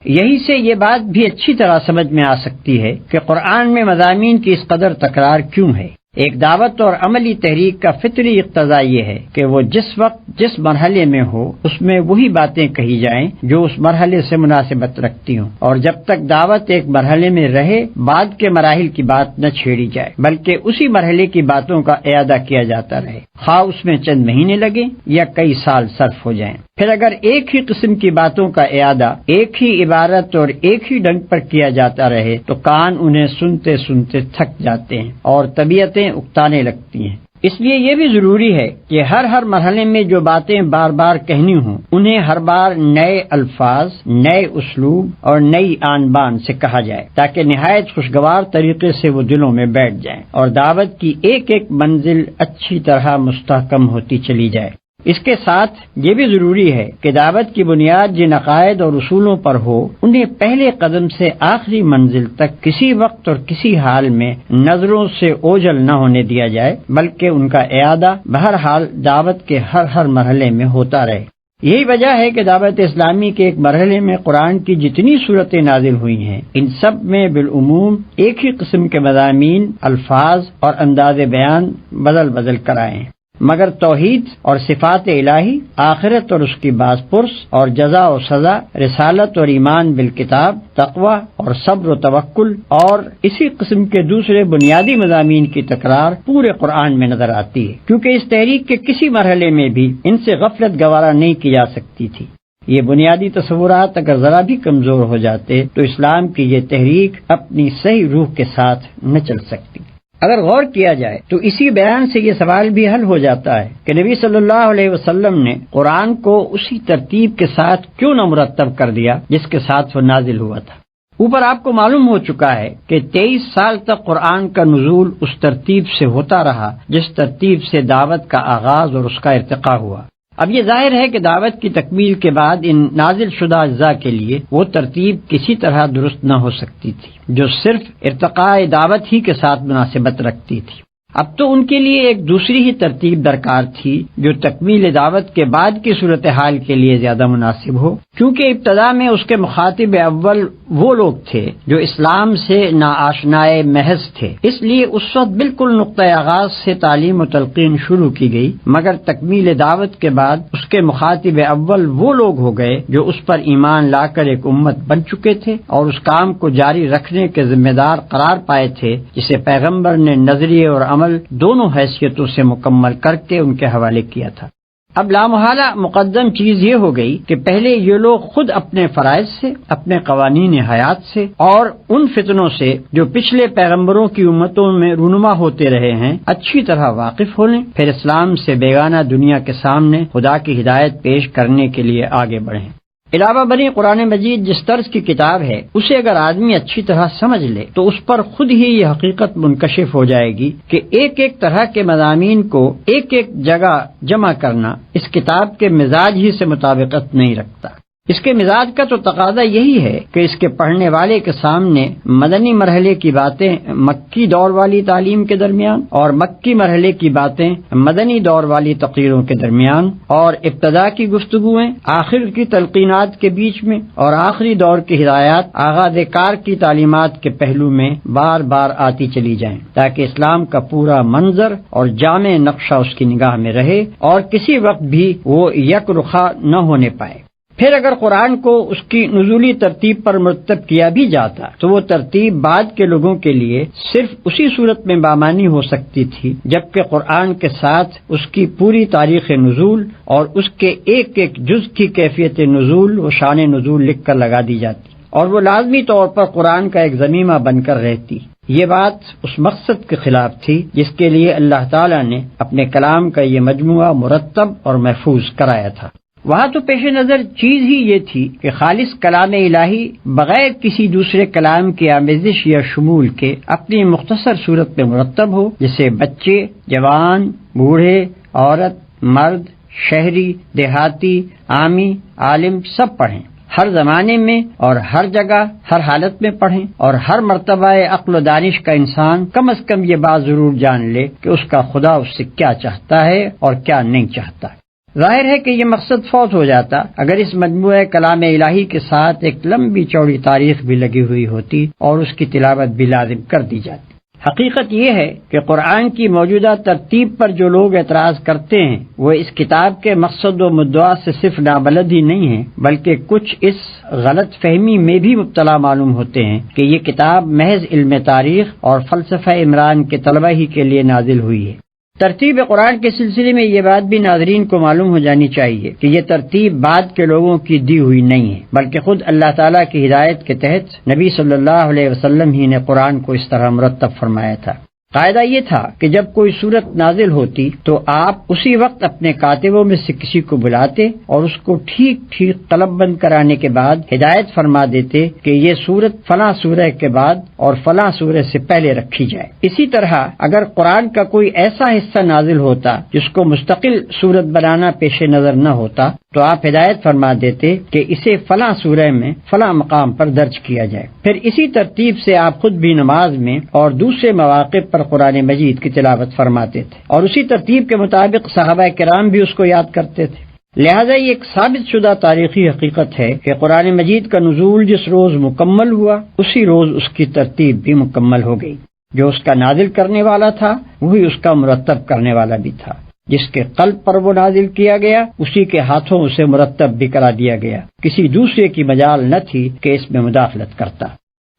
یہی سے یہ بات بھی اچھی طرح سمجھ میں آ سکتی ہے کہ قرآن میں مضامین کی اس قدر تکرار کیوں ہے۔ ایک دعوت اور عملی تحریک کا فطری اقتضا یہ ہے کہ وہ جس وقت جس مرحلے میں ہو اس میں وہی باتیں کہی جائیں جو اس مرحلے سے مناسبت رکھتی ہوں، اور جب تک دعوت ایک مرحلے میں رہے بعد کے مراحل کی بات نہ چھیڑی جائے بلکہ اسی مرحلے کی باتوں کا اعادہ کیا جاتا رہے، خواہ اس میں چند مہینے لگیں یا کئی سال صرف ہو جائیں۔ پھر اگر ایک ہی قسم کی باتوں کا اعادہ ایک ہی عبارت اور ایک ہی ڈھنگ پر کیا جاتا رہے تو کان انہیں سنتے سنتے تھک جاتے ہیں اور طبیعتیں اکتانے لگتی ہیں۔ اس لیے یہ بھی ضروری ہے کہ ہر مرحلے میں جو باتیں بار بار کہنی ہوں انہیں ہر بار نئے الفاظ، نئے اسلوب اور نئی آن بان سے کہا جائے تاکہ نہایت خوشگوار طریقے سے وہ دلوں میں بیٹھ جائیں اور دعوت کی ایک ایک منزل اچھی طرح مستحکم ہوتی چلی جائے۔ اس کے ساتھ یہ بھی ضروری ہے کہ دعوت کی بنیاد جن عقائد اور اصولوں پر ہو انہیں پہلے قدم سے آخری منزل تک کسی وقت اور کسی حال میں نظروں سے اوجھل نہ ہونے دیا جائے بلکہ ان کا اعادہ بہرحال دعوت کے ہر مرحلے میں ہوتا رہے۔ یہی وجہ ہے کہ دعوت اسلامی کے ایک مرحلے میں قرآن کی جتنی صورتیں نازل ہوئی ہیں ان سب میں بالعموم ایک ہی قسم کے مضامین، الفاظ اور انداز بیان بدل کر آئے ہیں، مگر توحید اور صفات الہی، آخرت اور اس کی باز پرس اور جزا و سزا، رسالت اور ایمان بالکتاب، تقوی اور صبر و توکل اور اسی قسم کے دوسرے بنیادی مضامین کی تکرار پورے قرآن میں نظر آتی ہے، کیونکہ اس تحریک کے کسی مرحلے میں بھی ان سے غفلت گوارا نہیں کی جا سکتی تھی۔ یہ بنیادی تصورات اگر ذرا بھی کمزور ہو جاتے تو اسلام کی یہ تحریک اپنی صحیح روح کے ساتھ نہ چل سکتی۔ اگر غور کیا جائے تو اسی بیان سے یہ سوال بھی حل ہو جاتا ہے کہ نبی صلی اللہ علیہ وسلم نے قرآن کو اسی ترتیب کے ساتھ کیوں نہ مرتب کر دیا جس کے ساتھ وہ نازل ہوا تھا۔ اوپر آپ کو معلوم ہو چکا ہے کہ 23 سال تک قرآن کا نزول اس ترتیب سے ہوتا رہا جس ترتیب سے دعوت کا آغاز اور اس کا ارتقاء ہوا۔ اب یہ ظاہر ہے کہ دعوت کی تکمیل کے بعد ان نازل شدہ اجزاء کے لیے وہ ترتیب کسی طرح درست نہ ہو سکتی تھی جو صرف ارتقاء دعوت ہی کے ساتھ مناسبت رکھتی تھی۔ اب تو ان کے لیے ایک دوسری ہی ترتیب درکار تھی جو تکمیل دعوت کے بعد کی صورتحال کے لیے زیادہ مناسب ہو، کیونکہ ابتدا میں اس کے مخاطب اول وہ لوگ تھے جو اسلام سے ناآشنائے محض تھے، اس لیے اس وقت بالکل نقطۂ آغاز سے تعلیم و تلقین شروع کی گئی، مگر تکمیل دعوت کے بعد اس کے مخاطب اول وہ لوگ ہو گئے جو اس پر ایمان لا کر ایک امت بن چکے تھے اور اس کام کو جاری رکھنے کے ذمہ دار قرار پائے تھے جسے پیغمبر نے نظریے اور عمل دونوں حیثیتوں سے مکمل کر کے ان کے حوالے کیا تھا۔ اب لامحالہ مقدم چیز یہ ہو گئی کہ پہلے یہ لوگ خود اپنے فرائض سے، اپنے قوانین حیات سے اور ان فتنوں سے جو پچھلے پیغمبروں کی امتوں میں رونما ہوتے رہے ہیں اچھی طرح واقف ہو لیں، پھر اسلام سے بیگانہ دنیا کے سامنے خدا کی ہدایت پیش کرنے کے لیے آگے بڑھیں۔ علاوہ بنی قرآن مجید جس طرز کی کتاب ہے اسے اگر آدمی اچھی طرح سمجھ لے تو اس پر خود ہی یہ حقیقت منکشف ہو جائے گی کہ ایک ایک طرح کے مضامین کو ایک ایک جگہ جمع کرنا اس کتاب کے مزاج ہی سے مطابقت نہیں رکھتا۔ اس کے مزاج کا تو تقاضا یہی ہے کہ اس کے پڑھنے والے کے سامنے مدنی مرحلے کی باتیں مکی دور والی تعلیم کے درمیان اور مکی مرحلے کی باتیں مدنی دور والی تقریروں کے درمیان اور ابتدا کی گفتگویں آخر کی تلقینات کے بیچ میں اور آخری دور کی ہدایات آغاز کار کی تعلیمات کے پہلو میں بار بار آتی چلی جائیں، تاکہ اسلام کا پورا منظر اور جامع نقشہ اس کی نگاہ میں رہے اور کسی وقت بھی وہ یک رخا نہ ہونے پائے۔ پھر اگر قرآن کو اس کی نزولی ترتیب پر مرتب کیا بھی جاتا تو وہ ترتیب بعد کے لوگوں کے لیے صرف اسی صورت میں بامانی ہو سکتی تھی جبکہ قرآن کے ساتھ اس کی پوری تاریخ نزول اور اس کے ایک ایک جز کی کیفیت نزول و شان نزول لکھ کر لگا دی جاتی اور وہ لازمی طور پر قرآن کا ایک ضمیمہ بن کر رہتی۔ یہ بات اس مقصد کے خلاف تھی جس کے لیے اللہ تعالیٰ نے اپنے کلام کا یہ مجموعہ مرتب اور محفوظ کرایا تھا۔ وہاں تو پیش نظر چیز ہی یہ تھی کہ خالص کلام الہی بغیر کسی دوسرے کلام کی آمیزش یا شمول کے اپنی مختصر صورت میں مرتب ہو، جسے بچے، جوان، بوڑھے، عورت، مرد، شہری، دیہاتی، عامی، عالم سب پڑھیں، ہر زمانے میں اور ہر جگہ ہر حالت میں پڑھیں، اور ہر مرتبہ عقل و دانش کا انسان کم از کم یہ بات ضرور جان لے کہ اس کا خدا اس سے کیا چاہتا ہے اور کیا نہیں چاہتا۔ ظاہر ہے کہ یہ مقصد فوت ہو جاتا اگر اس مجموعہ کلام الہی کے ساتھ ایک لمبی چوڑی تاریخ بھی لگی ہوئی ہوتی اور اس کی تلاوت بھی لازم کر دی جاتی۔ حقیقت یہ ہے کہ قرآن کی موجودہ ترتیب پر جو لوگ اعتراض کرتے ہیں وہ اس کتاب کے مقصد و مدعا سے صرف نابلد ہی نہیں ہیں بلکہ کچھ اس غلط فہمی میں بھی مبتلا معلوم ہوتے ہیں کہ یہ کتاب محض علم تاریخ اور فلسفہ عمران کے طلبہ ہی کے لیے نازل ہوئی ہے۔ ترتیب قرآن کے سلسلے میں یہ بات بھی ناظرین کو معلوم ہو جانی چاہیے کہ یہ ترتیب بعد کے لوگوں کی دی ہوئی نہیں ہے بلکہ خود اللہ تعالیٰ کی ہدایت کے تحت نبی صلی اللہ علیہ وسلم ہی نے قرآن کو اس طرح مرتب فرمایا تھا۔ قاعدہ یہ تھا کہ جب کوئی صورت نازل ہوتی تو آپ اسی وقت اپنے کاتبوں میں سے کسی کو بلاتے اور اس کو ٹھیک ٹھیک قلم بند کرانے کے بعد ہدایت فرما دیتے کہ یہ صورت فلاں سورہ کے بعد اور فلاں سورہ سے پہلے رکھی جائے۔ اسی طرح اگر قرآن کا کوئی ایسا حصہ نازل ہوتا جس کو مستقل صورت بنانا پیش نظر نہ ہوتا تو آپ ہدایت فرما دیتے کہ اسے فلاں سورہ میں فلاں مقام پر درج کیا جائے۔ پھر اسی ترتیب سے آپ خود بھی نماز میں اور دوسرے مواقع پر قرآن مجید کی تلاوت فرماتے تھے اور اسی ترتیب کے مطابق صحابہ کرام بھی اس کو یاد کرتے تھے۔ لہذا یہ ایک ثابت شدہ تاریخی حقیقت ہے کہ قرآن مجید کا نزول جس روز مکمل ہوا اسی روز اس کی ترتیب بھی مکمل ہو گئی۔ جو اس کا نازل کرنے والا تھا وہی اس کا مرتب کرنے والا بھی تھا، جس کے قلب پر وہ نازل کیا گیا اسی کے ہاتھوں اسے مرتب بھی کرا دیا گیا، کسی دوسرے کی مجال نہ تھی کہ اس میں مداخلت کرتا۔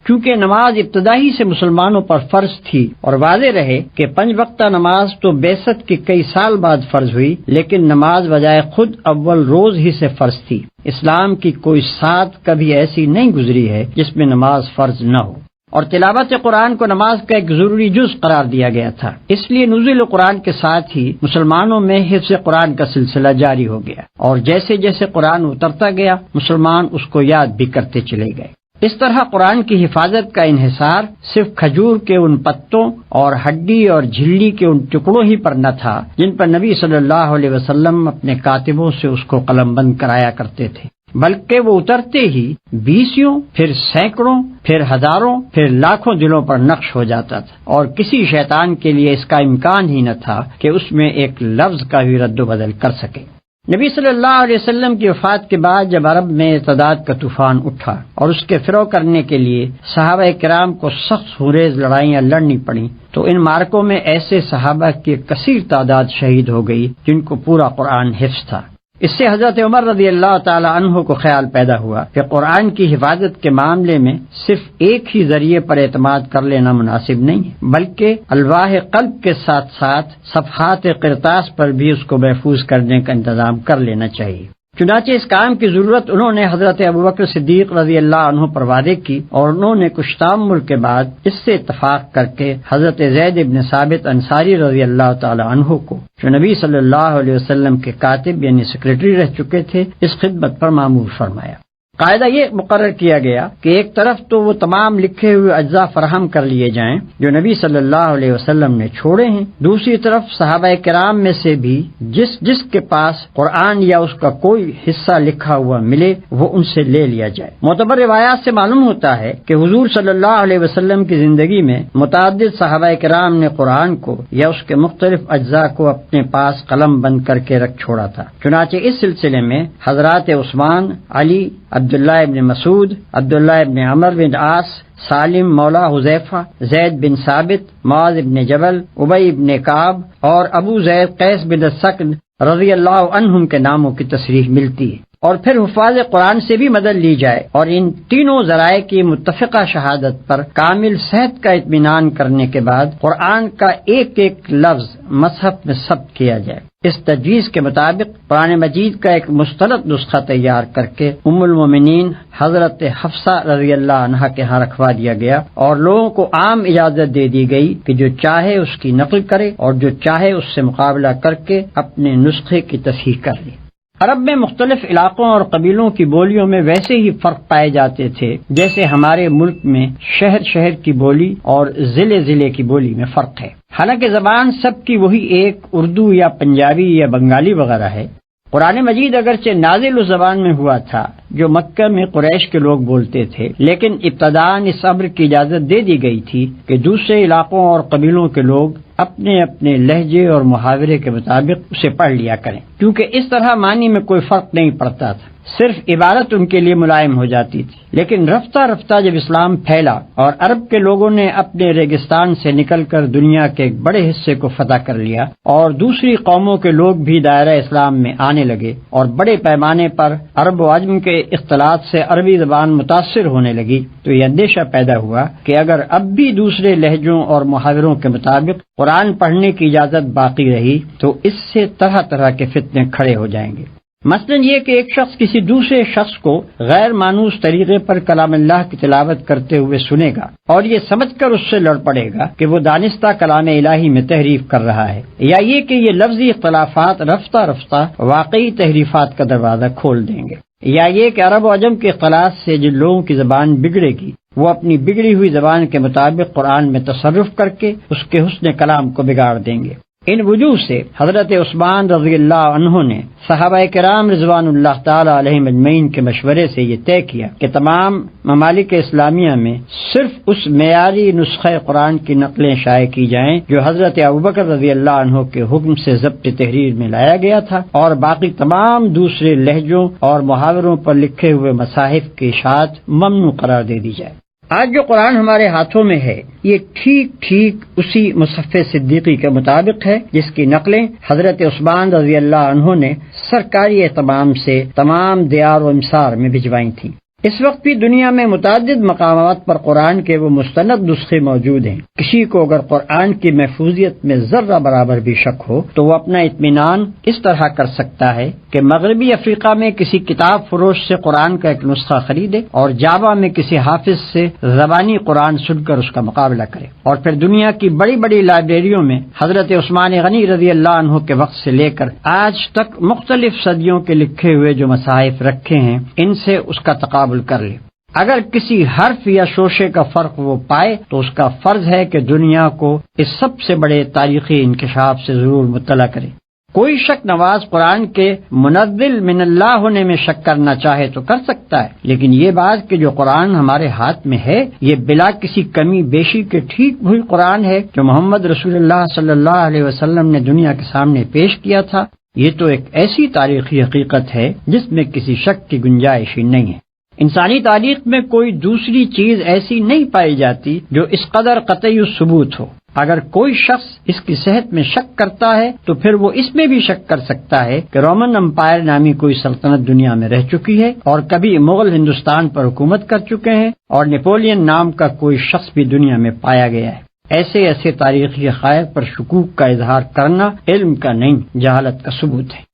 چونکہ نماز ابتدائی سے مسلمانوں پر فرض تھی اور واضح رہے کہ 5 وقتہ نماز تو بعثت کے کئی سال بعد فرض ہوئی، لیکن نماز بجائے خود اول روز ہی سے فرض تھی۔ اسلام کی کوئی سات کبھی ایسی نہیں گزری ہے جس میں نماز فرض نہ ہو، اور تلاوت قرآن کو نماز کا ایک ضروری جز قرار دیا گیا تھا۔ اس لیے نزول قرآن کے ساتھ ہی مسلمانوں میں حفظ قرآن کا سلسلہ جاری ہو گیا، اور جیسے جیسے قرآن اترتا گیا مسلمان اس کو یاد بھی کرتے چلے گئے۔ اس طرح قرآن کی حفاظت کا انحصار صرف کھجور کے ان پتوں اور ہڈی اور جھلی کے ان ٹکڑوں ہی پر نہ تھا جن پر نبی صلی اللہ علیہ وسلم اپنے کاتبوں سے اس کو قلم بند کرایا کرتے تھے، بلکہ وہ اترتے ہی 20 پھر سینکڑوں پھر ہزاروں پھر لاکھوں دلوں پر نقش ہو جاتا تھا، اور کسی شیطان کے لیے اس کا امکان ہی نہ تھا کہ اس میں ایک لفظ کا بھی رد و بدل کر سکے۔ نبی صلی اللہ علیہ وسلم کی وفات کے بعد جب عرب میں ارتداد کا طوفان اٹھا اور اس کے فروغ کرنے کے لیے صحابہ کرام کو سخت خونریز لڑائیاں لڑنی پڑیں تو ان مارکوں میں ایسے صحابہ کی کثیر تعداد شہید ہو گئی جن کو پورا قرآن حفظ تھا۔ اس سے حضرت عمر رضی اللہ تعالی عنہ کو خیال پیدا ہوا کہ قرآن کی حفاظت کے معاملے میں صرف ایک ہی ذریعے پر اعتماد کر لینا مناسب نہیں ہے، بلکہ الواح قلب کے ساتھ ساتھ صفحات قرطاس پر بھی اس کو محفوظ کرنے کا انتظام کر لینا چاہیے۔ چنانچہ اس کام کی ضرورت انہوں نے حضرت ابوبکر صدیق رضی اللہ عنہ پر وعدے کی، اور انہوں نے کچھ تامل کے بعد اس سے اتفاق کر کے حضرت زید بن ثابت انصاری رضی اللہ تعالی عنہ کو، جو نبی صلی اللہ علیہ وسلم کے کاتب یعنی سیکریٹری رہ چکے تھے، اس خدمت پر مامور فرمایا۔ قاعدہ یہ مقرر کیا گیا کہ ایک طرف تو وہ تمام لکھے ہوئے اجزاء فراہم کر لیے جائیں جو نبی صلی اللہ علیہ وسلم نے چھوڑے ہیں، دوسری طرف صحابہ کرام میں سے بھی جس کے پاس قرآن یا اس کا کوئی حصہ لکھا ہوا ملے وہ ان سے لے لیا جائے۔ معتبر روایات سے معلوم ہوتا ہے کہ حضور صلی اللہ علیہ وسلم کی زندگی میں متعدد صحابہ کرام نے قرآن کو یا اس کے مختلف اجزاء کو اپنے پاس قلم بند کر کے رکھ چھوڑا تھا۔ چنانچہ اس سلسلے میں حضرات عثمان، علی، عبداللہ ابن مسعود، عبداللہ ابن عمر بن عاص، سالم مولا حذیفہ، زید بن ثابت، معاذ بن جبل، ابی بن کعب اور ابو زید قیس بن سکن رضی اللہ عنہم کے ناموں کی تصریح ملتی ہے۔ اور پھر حفاظ قرآن سے بھی مدد لی جائے اور ان تینوں ذرائع کی متفقہ شہادت پر کامل صحت کا اطمینان کرنے کے بعد قرآن کا ایک ایک لفظ مصحف میں ثبت کیا جائے۔ اس تجویز کے مطابق قرآن مجید کا ایک مستند نسخہ تیار کر کے ام المومنین حضرت حفصہ رضی اللہ عنہا کے ہاں رکھوا دیا گیا اور لوگوں کو عام اجازت دے دی گئی کہ جو چاہے اس کی نقل کرے اور جو چاہے اس سے مقابلہ کر کے اپنے نسخے کی تصحیح کر لے۔ عرب میں مختلف علاقوں اور قبیلوں کی بولیوں میں ویسے ہی فرق پائے جاتے تھے جیسے ہمارے ملک میں شہر کی بولی اور ضلع کی بولی میں فرق ہے۔ حالانکہ زبان سب کی وہی ایک اردو یا پنجابی یا بنگالی وغیرہ ہے۔ قرآن مجید اگرچہ نازل اس زبان میں ہوا تھا جو مکہ میں قریش کے لوگ بولتے تھے، لیکن ابتداً اس امر کی اجازت دے دی گئی تھی کہ دوسرے علاقوں اور قبیلوں کے لوگ اپنے اپنے لہجے اور محاورے کے مطابق اسے پڑھ لیا کریں، کیونکہ اس طرح معنی میں کوئی فرق نہیں پڑتا تھا، صرف عبارت ان کے لیے ملائم ہو جاتی تھی۔ لیکن رفتہ رفتہ جب اسلام پھیلا اور عرب کے لوگوں نے اپنے ریگستان سے نکل کر دنیا کے ایک بڑے حصے کو فتح کر لیا اور دوسری قوموں کے لوگ بھی دائرہ اسلام میں آنے لگے اور بڑے پیمانے پر عرب و عجم کے اختلاط سے عربی زبان متاثر ہونے لگی، تو یہ اندیشہ پیدا ہوا کہ اگر اب بھی دوسرے لہجوں اور محاوروں کے مطابق قرآن پڑھنے کی اجازت باقی رہی تو اس سے طرح طرح کے فتنے کھڑے ہو جائیں گے۔ مثلاً یہ کہ ایک شخص کسی دوسرے شخص کو غیر مانوس طریقے پر کلام اللہ کی تلاوت کرتے ہوئے سنے گا اور یہ سمجھ کر اس سے لڑ پڑے گا کہ وہ دانستہ کلام الہی میں تحریف کر رہا ہے، یا یہ کہ یہ لفظی اختلافات رفتہ رفتہ واقعی تحریفات کا دروازہ کھول دیں گے، یا یہ کہ عرب و عجم کے اختلاط سے جن لوگوں کی زبان بگڑے گی وہ اپنی بگڑی ہوئی زبان کے مطابق قرآن میں تصرف کر کے اس کے حسن کلام کو بگاڑ دیں گے۔ ان وجوہ سے حضرت عثمان رضی اللہ عنہ نے صحابہ کرام رضوان اللہ تعالی علیہم اجمعین کے مشورے سے یہ طے کیا کہ تمام ممالک اسلامیہ میں صرف اس معیاری نسخہ قرآن کی نقلیں شائع کی جائیں جو حضرت ابوبکر رضی اللہ عنہ کے حکم سے ضبط تحریر میں لایا گیا تھا، اور باقی تمام دوسرے لہجوں اور محاوروں پر لکھے ہوئے مصاحف کی اشاعت ممنوع قرار دے دی جائے۔ آج جو قرآن ہمارے ہاتھوں میں ہے یہ ٹھیک اسی مصحف صدیقی کے مطابق ہے جس کی نقلیں حضرت عثمان رضی اللہ عنہ نے سرکاری اہتمام سے تمام دیار و امسار میں بھجوائی تھیں۔ اس وقت بھی دنیا میں متعدد مقامات پر قرآن کے وہ مستند نسخے موجود ہیں۔ کسی کو اگر قرآن کی محفوظیت میں ذرہ برابر بھی شک ہو تو وہ اپنا اطمینان اس طرح کر سکتا ہے کہ مغربی افریقہ میں کسی کتاب فروش سے قرآن کا ایک نسخہ خریدے اور جاوا میں کسی حافظ سے زبانی قرآن سن کر اس کا مقابلہ کرے، اور پھر دنیا کی بڑی بڑی لائبریریوں میں حضرت عثمان غنی رضی اللہ عنہ کے وقت سے لے کر آج تک مختلف صدیوں کے لکھے ہوئے جو مصاحف رکھے ہیں ان سے اس کا تقابل کر لے۔ اگر کسی حرف یا شوشے کا فرق وہ پائے تو اس کا فرض ہے کہ دنیا کو اس سب سے بڑے تاریخی انکشاف سے ضرور مطلع کرے۔ کوئی شک نواز قرآن کے منزل من اللہ ہونے میں شک کرنا چاہے تو کر سکتا ہے، لیکن یہ بات کہ جو قرآن ہمارے ہاتھ میں ہے یہ بلا کسی کمی بیشی کے ٹھیک وہی قرآن ہے جو محمد رسول اللہ صلی اللہ علیہ وسلم نے دنیا کے سامنے پیش کیا تھا، یہ تو ایک ایسی تاریخی حقیقت ہے جس میں کسی شک کی گنجائش ہی نہیں ہے۔ انسانی تاریخ میں کوئی دوسری چیز ایسی نہیں پائی جاتی جو اس قدر قطعی ثبوت ہو۔ اگر کوئی شخص اس کی صحت میں شک کرتا ہے تو پھر وہ اس میں بھی شک کر سکتا ہے کہ رومن امپائر نامی کوئی سلطنت دنیا میں رہ چکی ہے اور کبھی مغل ہندوستان پر حکومت کر چکے ہیں اور نیپولین نام کا کوئی شخص بھی دنیا میں پایا گیا ہے۔ ایسے تاریخی حقائق پر شکوک کا اظہار کرنا علم کا نہیں جہالت کا ثبوت ہے۔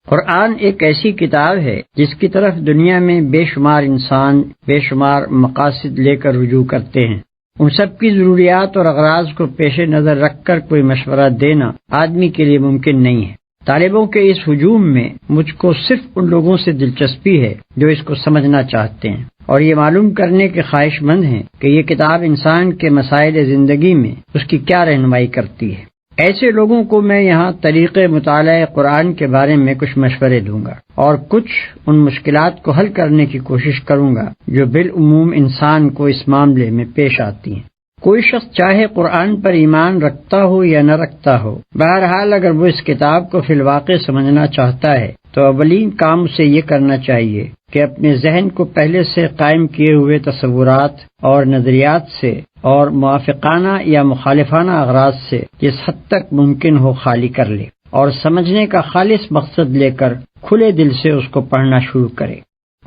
قرآن ایک ایسی کتاب ہے جس کی طرف دنیا میں بے شمار انسان بے شمار مقاصد لے کر رجوع کرتے ہیں۔ ان سب کی ضروریات اور اغراض کو پیش نظر رکھ کر کوئی مشورہ دینا آدمی کے لیے ممکن نہیں ہے۔ طالبوں کے اس ہجوم میں مجھ کو صرف ان لوگوں سے دلچسپی ہے جو اس کو سمجھنا چاہتے ہیں اور یہ معلوم کرنے کے خواہش مند ہیں کہ یہ کتاب انسان کے مسائل زندگی میں اس کی کیا رہنمائی کرتی ہے۔ ایسے لوگوں کو میں یہاں طریقے مطالعہ قرآن کے بارے میں کچھ مشورے دوں گا اور کچھ ان مشکلات کو حل کرنے کی کوشش کروں گا جو بالعموم انسان کو اس معاملے میں پیش آتی ہیں۔ کوئی شخص چاہے قرآن پر ایمان رکھتا ہو یا نہ رکھتا ہو، بہرحال اگر وہ اس کتاب کو فی الواقع سمجھنا چاہتا ہے تو اولین کام اسے یہ کرنا چاہیے کہ اپنے ذہن کو پہلے سے قائم کیے ہوئے تصورات اور نظریات سے اور موافقانہ یا مخالفانہ اغراض سے جس حد تک ممکن ہو خالی کر لے اور سمجھنے کا خالص مقصد لے کر کھلے دل سے اس کو پڑھنا شروع کرے۔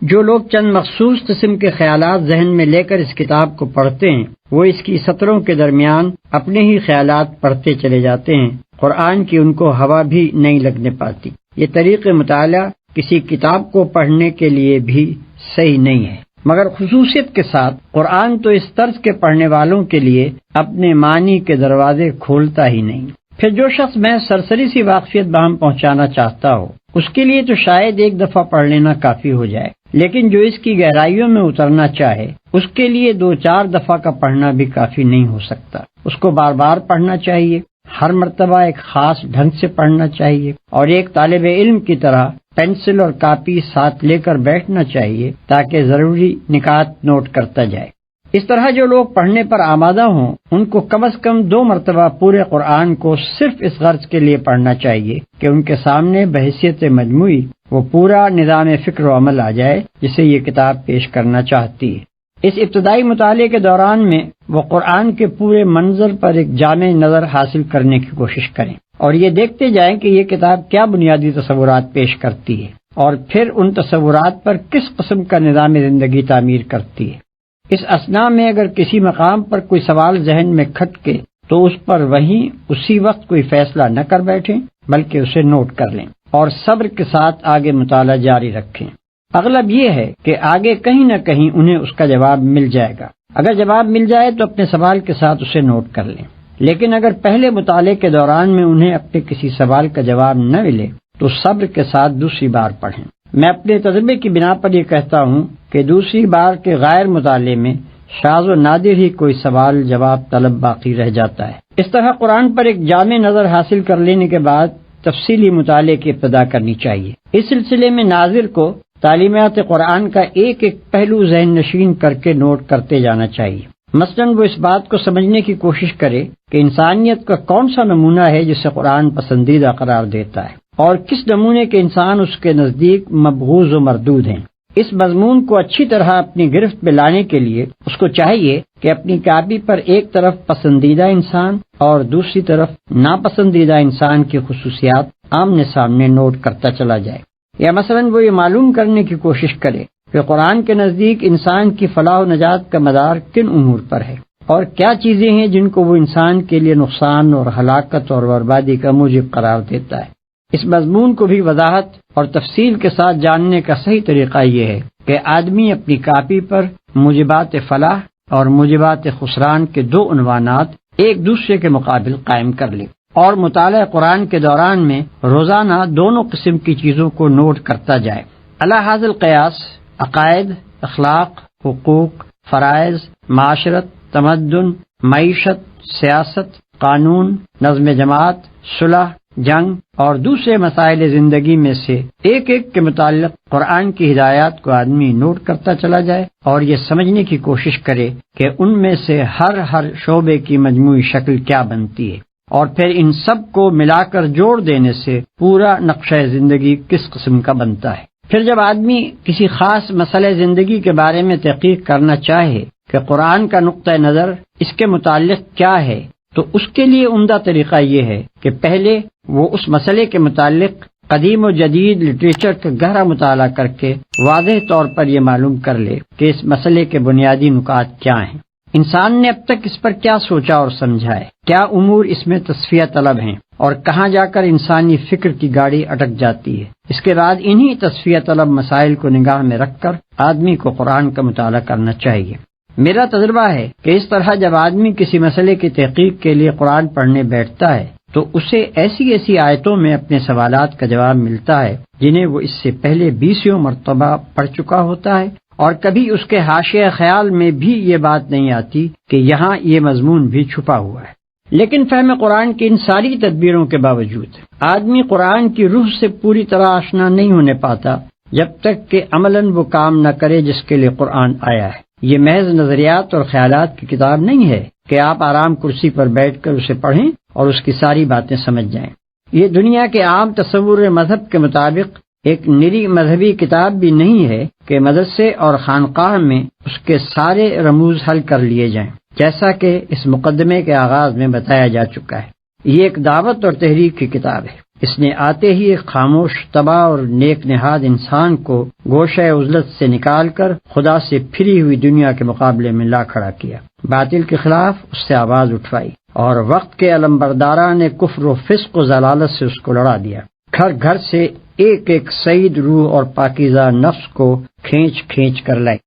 جو لوگ چند مخصوص قسم کے خیالات ذہن میں لے کر اس کتاب کو پڑھتے ہیں وہ اس کی سطروں کے درمیان اپنے ہی خیالات پڑھتے چلے جاتے ہیں، قرآن کی ان کو ہوا بھی نہیں لگنے پاتی۔ یہ طریقہ مطالعہ کسی کتاب کو پڑھنے کے لیے بھی صحیح نہیں ہے، مگر خصوصیت کے ساتھ قرآن تو اس طرز کے پڑھنے والوں کے لیے اپنے معنی کے دروازے کھولتا ہی نہیں۔ پھر جو شخص میں سرسری سی واقفیت باہم پہنچانا چاہتا ہو اس کے لیے تو شاید ایک دفعہ پڑھ لینا کافی ہو جائے، لیکن جو اس کی گہرائیوں میں اترنا چاہے اس کے لیے 2-4 دفعہ کا پڑھنا بھی کافی نہیں ہو سکتا۔ اس کو بار بار پڑھنا چاہیے، ہر مرتبہ ایک خاص ڈھنگ سے پڑھنا چاہیے اور ایک طالب علم کی طرح پینسل اور کاپی ساتھ لے کر بیٹھنا چاہیے تاکہ ضروری نکات نوٹ کرتا جائے۔ اس طرح جو لوگ پڑھنے پر آمادہ ہوں ان کو کم از کم 2 مرتبہ پورے قرآن کو صرف اس غرض کے لیے پڑھنا چاہیے کہ ان کے سامنے بحیثیت مجموعی وہ پورا نظام فکر و عمل آ جائے جسے یہ کتاب پیش کرنا چاہتی ہے۔ اس ابتدائی مطالعے کے دوران میں وہ قرآن کے پورے منظر پر ایک جامع نظر حاصل کرنے کی کوشش کریں اور یہ دیکھتے جائیں کہ یہ کتاب کیا بنیادی تصورات پیش کرتی ہے اور پھر ان تصورات پر کس قسم کا نظام زندگی تعمیر کرتی ہے۔ اس اثناء میں اگر کسی مقام پر کوئی سوال ذہن میں کھٹکے تو اس پر وہیں اسی وقت کوئی فیصلہ نہ کر بیٹھیں بلکہ اسے نوٹ کر لیں اور صبر کے ساتھ آگے مطالعہ جاری رکھیں۔ اغلب یہ ہے کہ آگے کہیں نہ کہیں انہیں اس کا جواب مل جائے گا۔ اگر جواب مل جائے تو اپنے سوال کے ساتھ اسے نوٹ کر لیں، لیکن اگر پہلے مطالعے کے دوران میں انہیں اپنے کسی سوال کا جواب نہ ملے تو صبر کے ساتھ دوسری بار پڑھیں۔ میں اپنے تجربے کی بنا پر یہ کہتا ہوں کہ دوسری بار کے غیر مطالعے میں شاذ و نادر ہی کوئی سوال جواب طلب باقی رہ جاتا ہے۔ اس طرح قرآن پر ایک جامع نظر حاصل کر لینے کے بعد تفصیلی مطالعے کی ابتدا کرنی چاہیے۔ اس سلسلے میں ناظر کو تعلیمات قرآن کا ایک ایک پہلو ذہن نشین کر کے نوٹ کرتے جانا چاہیے۔ مثلاً وہ اس بات کو سمجھنے کی کوشش کرے کہ انسانیت کا کون سا نمونہ ہے جسے قرآن پسندیدہ قرار دیتا ہے اور کس نمونے کے انسان اس کے نزدیک مبغوض و مردود ہیں۔ اس مضمون کو اچھی طرح اپنی گرفت میں لانے کے لیے اس کو چاہیے کہ اپنی کاپی پر ایک طرف پسندیدہ انسان اور دوسری طرف ناپسندیدہ انسان کی خصوصیات آمنے سامنے نوٹ کرتا چلا جائے، یا مثلاً وہ یہ معلوم کرنے کی کوشش کرے کہ قرآن کے نزدیک انسان کی فلاح و نجات کا مدار کن امور پر ہے اور کیا چیزیں ہیں جن کو وہ انسان کے لیے نقصان اور ہلاکت اور بربادی کا موجب قرار دیتا ہے۔ اس مضمون کو بھی وضاحت اور تفصیل کے ساتھ جاننے کا صحیح طریقہ یہ ہے کہ آدمی اپنی کاپی پر موجبات فلاح اور موجبات خسران کے 2 عنوانات ایک دوسرے کے مقابل قائم کر لے اور مطالعہ قرآن کے دوران میں روزانہ دونوں قسم کی چیزوں کو نوٹ کرتا جائے۔ علی ھذا القیاس عقائد، اخلاق، حقوق، فرائض، معاشرت، تمدن، معیشت، سیاست، قانون، نظم جماعت، صلح، جنگ اور دوسرے مسائل زندگی میں سے ایک ایک کے متعلق قرآن کی ہدایات کو آدمی نوٹ کرتا چلا جائے اور یہ سمجھنے کی کوشش کرے کہ ان میں سے ہر شعبے کی مجموعی شکل کیا بنتی ہے اور پھر ان سب کو ملا کر جوڑ دینے سے پورا نقشہ زندگی کس قسم کا بنتا ہے۔ پھر جب آدمی کسی خاص مسئلہ زندگی کے بارے میں تحقیق کرنا چاہے کہ قرآن کا نقطہ نظر اس کے متعلق کیا ہے تو اس کے لیے عمدہ طریقہ یہ ہے کہ پہلے وہ اس مسئلے کے متعلق قدیم و جدید لٹریچر کا گہرا مطالعہ کر کے واضح طور پر یہ معلوم کر لے کہ اس مسئلے کے بنیادی نکات کیا ہیں، انسان نے اب تک اس پر کیا سوچا اور سمجھا ہے، کیا امور اس میں تصفیہ طلب ہیں اور کہاں جا کر انسانی فکر کی گاڑی اٹک جاتی ہے۔ اس کے بعد انہی تصفیہ طلب مسائل کو نگاہ میں رکھ کر آدمی کو قرآن کا مطالعہ کرنا چاہیے۔ میرا تجربہ ہے کہ اس طرح جب آدمی کسی مسئلے کی تحقیق کے لیے قرآن پڑھنے بیٹھتا ہے تو اسے ایسی ایسی آیتوں میں اپنے سوالات کا جواب ملتا ہے جنہیں وہ اس سے پہلے 20 مرتبہ پڑھ چکا ہوتا ہے، اور کبھی اس کے حاشیہ خیال میں بھی یہ بات نہیں آتی کہ یہاں یہ مضمون بھی چھپا ہوا ہے۔ لیکن فہم قرآن کی ان ساری تدبیروں کے باوجود آدمی قرآن کی روح سے پوری طرح آشنا نہیں ہونے پاتا جب تک کہ عملاً وہ کام نہ کرے جس کے لیے قرآن آیا ہے۔ یہ محض نظریات اور خیالات کی کتاب نہیں ہے کہ آپ آرام کرسی پر بیٹھ کر اسے پڑھیں اور اس کی ساری باتیں سمجھ جائیں۔ یہ دنیا کے عام تصور مذہب کے مطابق ایک نری مذہبی کتاب بھی نہیں ہے کہ مدرسے اور خانقاہ میں اس کے سارے رموز حل کر لیے جائیں، جیسا کہ اس مقدمے کے آغاز میں بتایا جا چکا ہے۔ یہ ایک دعوت اور تحریک کی کتاب ہے۔ اس نے آتے ہی ایک خاموش، تباہ اور نیک نہاد انسان کو گوشہ عزلت سے نکال کر خدا سے پھری ہوئی دنیا کے مقابلے میں لا کھڑا کیا، باطل کے خلاف اس سے آواز اٹھوائی، اور وقت کے علمبرداران نے کفر و فسق و ضلالت سے اس کو لڑا دیا۔ گھر گھر سے ایک ایک سعید روح اور پاکیزہ نفس کو کھینچ کھینچ کر لائی،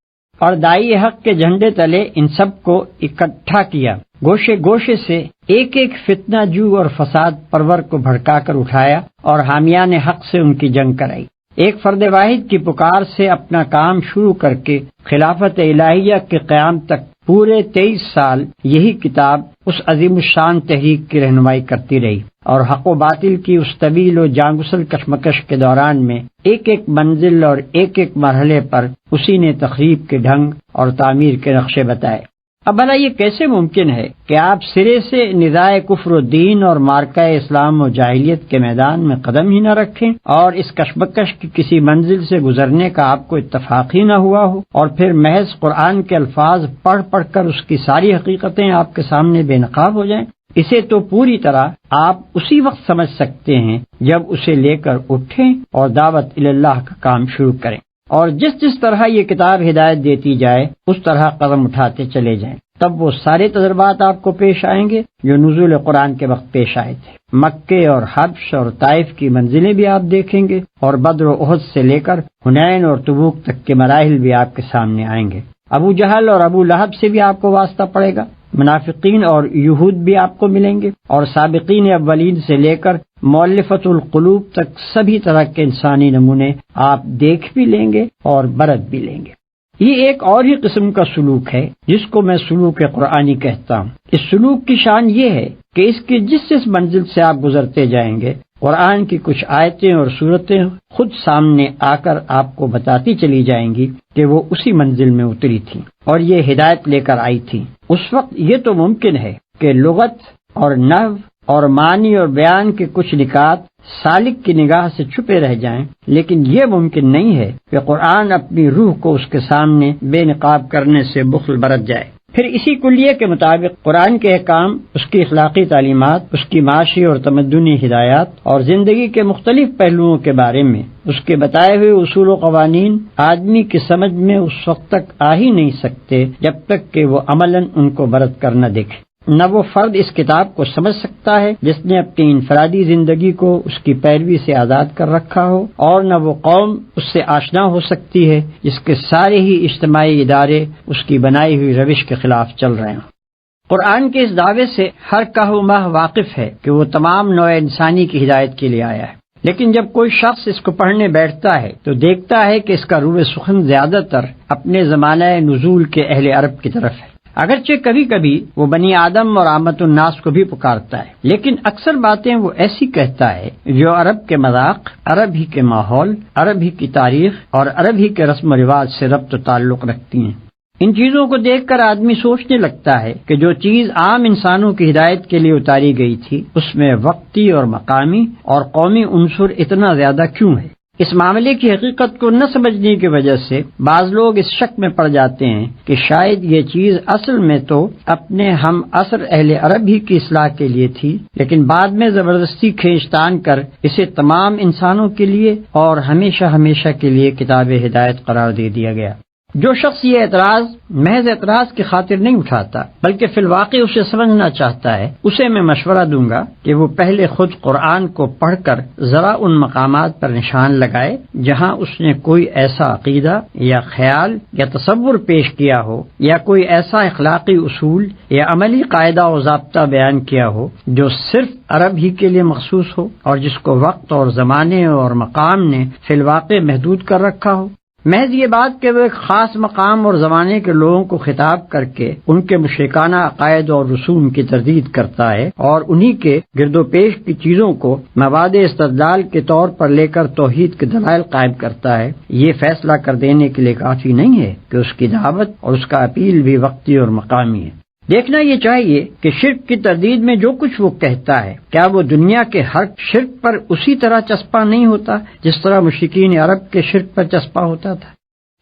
اور دائی حق کے جھنڈے تلے ان سب کو اکٹھا کیا۔ گوشے گوشے سے ایک ایک فتنہ جو اور فساد پرور کو بھڑکا کر اٹھایا اور حامیان حق سے ان کی جنگ کرائی۔ ایک فرد واحد کی پکار سے اپنا کام شروع کر کے خلافت الہیہ کے قیام تک پورے 23 سال یہی کتاب اس عظیم الشان تحریک کی رہنمائی کرتی رہی، اور حق و باطل کی اس طویل و جانگسل کشمکش کے دوران میں ایک ایک منزل اور ایک ایک مرحلے پر اسی نے تخریب کے ڈھنگ اور تعمیر کے نقشے بتائے۔ اب بھلا یہ کیسے ممکن ہے کہ آپ سرے سے نزاع کفر و دین اور مارکہ اسلام و جاہلیت کے میدان میں قدم ہی نہ رکھیں، اور اس کشمکش کی کسی منزل سے گزرنے کا آپ کو اتفاق ہی نہ ہوا ہو، اور پھر محض قرآن کے الفاظ پڑھ پڑھ کر اس کی ساری حقیقتیں آپ کے سامنے بے نقاب ہو جائیں؟ اسے تو پوری طرح آپ اسی وقت سمجھ سکتے ہیں جب اسے لے کر اٹھیں اور دعوت اللہ کا کام شروع کریں، اور جس جس طرح یہ کتاب ہدایت دیتی جائے اس طرح قدم اٹھاتے چلے جائیں۔ تب وہ سارے تجربات آپ کو پیش آئیں گے جو نزول قرآن کے وقت پیش آئے تھے۔ مکے اور حبش اور طائف کی منزلیں بھی آپ دیکھیں گے، اور بدر و احد سے لے کر حنین اور تبوک تک کے مراحل بھی آپ کے سامنے آئیں گے۔ ابو جہل اور ابو لہب سے بھی آپ کو واسطہ پڑے گا، منافقین اور یہود بھی آپ کو ملیں گے، اور سابقین اولین سے لے کر مؤلفۃ القلوب تک سبھی طرح کے انسانی نمونے آپ دیکھ بھی لیں گے اور برت بھی لیں گے۔ یہ ایک اور ہی قسم کا سلوک ہے جس کو میں سلوک قرآنی کہتا ہوں۔ اس سلوک کی شان یہ ہے کہ اس کی جس منزل سے آپ گزرتے جائیں گے، قرآن کی کچھ آیتیں اور صورتیں خود سامنے آ کر آپ کو بتاتی چلی جائیں گی کہ وہ اسی منزل میں اتری تھی اور یہ ہدایت لے کر آئی تھی۔ اس وقت یہ تو ممکن ہے کہ لغت اور نحو اور معنی اور بیان کے کچھ نکات سالک کی نگاہ سے چھپے رہ جائیں، لیکن یہ ممکن نہیں ہے کہ قرآن اپنی روح کو اس کے سامنے بے نقاب کرنے سے بخل برت جائے۔ پھر اسی کلیے کے مطابق قرآن کے احکام، اس کی اخلاقی تعلیمات، اس کی معاشی اور تمدنی ہدایات اور زندگی کے مختلف پہلوؤں کے بارے میں اس کے بتائے ہوئے اصول و قوانین آدمی کی سمجھ میں اس وقت تک آ ہی نہیں سکتے جب تک کہ وہ عملاً ان کو برت کر نہ دیکھے۔ نہ وہ فرد اس کتاب کو سمجھ سکتا ہے جس نے اپنی انفرادی زندگی کو اس کی پیروی سے آزاد کر رکھا ہو، اور نہ وہ قوم اس سے آشنا ہو سکتی ہے جس کے سارے ہی اجتماعی ادارے اس کی بنائی ہوئی روش کے خلاف چل رہے ہیں۔ قرآن کے اس دعوے سے ہر کہو مہ واقف ہے کہ وہ تمام نوع انسانی کی ہدایت کے لیے آیا ہے، لیکن جب کوئی شخص اس کو پڑھنے بیٹھتا ہے تو دیکھتا ہے کہ اس کا روح سخن زیادہ تر اپنے زمانہ نزول کے اہل عرب کی طرف ہے۔ اگرچہ کبھی کبھی وہ بنی آدم اور عامت الناس کو بھی پکارتا ہے، لیکن اکثر باتیں وہ ایسی کہتا ہے جو عرب کے مذاق، عرب ہی کے ماحول، عرب ہی کی تاریخ اور عرب ہی کے رسم و رواج سے ربط و تعلق رکھتی ہیں۔ ان چیزوں کو دیکھ کر آدمی سوچنے لگتا ہے کہ جو چیز عام انسانوں کی ہدایت کے لیے اتاری گئی تھی اس میں وقتی اور مقامی اور قومی عنصر اتنا زیادہ کیوں ہے؟ اس معاملے کی حقیقت کو نہ سمجھنے کی وجہ سے بعض لوگ اس شک میں پڑ جاتے ہیں کہ شاید یہ چیز اصل میں تو اپنے ہم عصر اہل عرب ہی کی اصلاح کے لیے تھی، لیکن بعد میں زبردستی کھینچ تان کر اسے تمام انسانوں کے لیے اور ہمیشہ ہمیشہ کے لیے کتاب ہدایت قرار دے دیا گیا۔ جو شخص یہ اعتراض محض اعتراض کی خاطر نہیں اٹھاتا بلکہ فی الواقع اسے سمجھنا چاہتا ہے، اسے میں مشورہ دوں گا کہ وہ پہلے خود قرآن کو پڑھ کر ذرا ان مقامات پر نشان لگائے جہاں اس نے کوئی ایسا عقیدہ یا خیال یا تصور پیش کیا ہو یا کوئی ایسا اخلاقی اصول یا عملی قاعدہ و ضابطہ بیان کیا ہو جو صرف عرب ہی کے لیے مخصوص ہو اور جس کو وقت اور زمانے اور مقام نے فی الواقع محدود کر رکھا ہو۔ محض یہ بات کہ وہ ایک خاص مقام اور زمانے کے لوگوں کو خطاب کر کے ان کے مشرکانہ عقائد اور رسوم کی تردید کرتا ہے اور انہی کے گرد و پیش کی چیزوں کو مواد استدلال کے طور پر لے کر توحید کے دلائل قائم کرتا ہے، یہ فیصلہ کر دینے کے لیے کافی نہیں ہے کہ اس کی دعوت اور اس کا اپیل بھی وقتی اور مقامی ہے۔ دیکھنا یہ چاہیے کہ شرک کی تردید میں جو کچھ وہ کہتا ہے کیا وہ دنیا کے ہر شرک پر اسی طرح چسپاں نہیں ہوتا جس طرح مشرکین عرب کے شرک پر چسپاں ہوتا تھا؟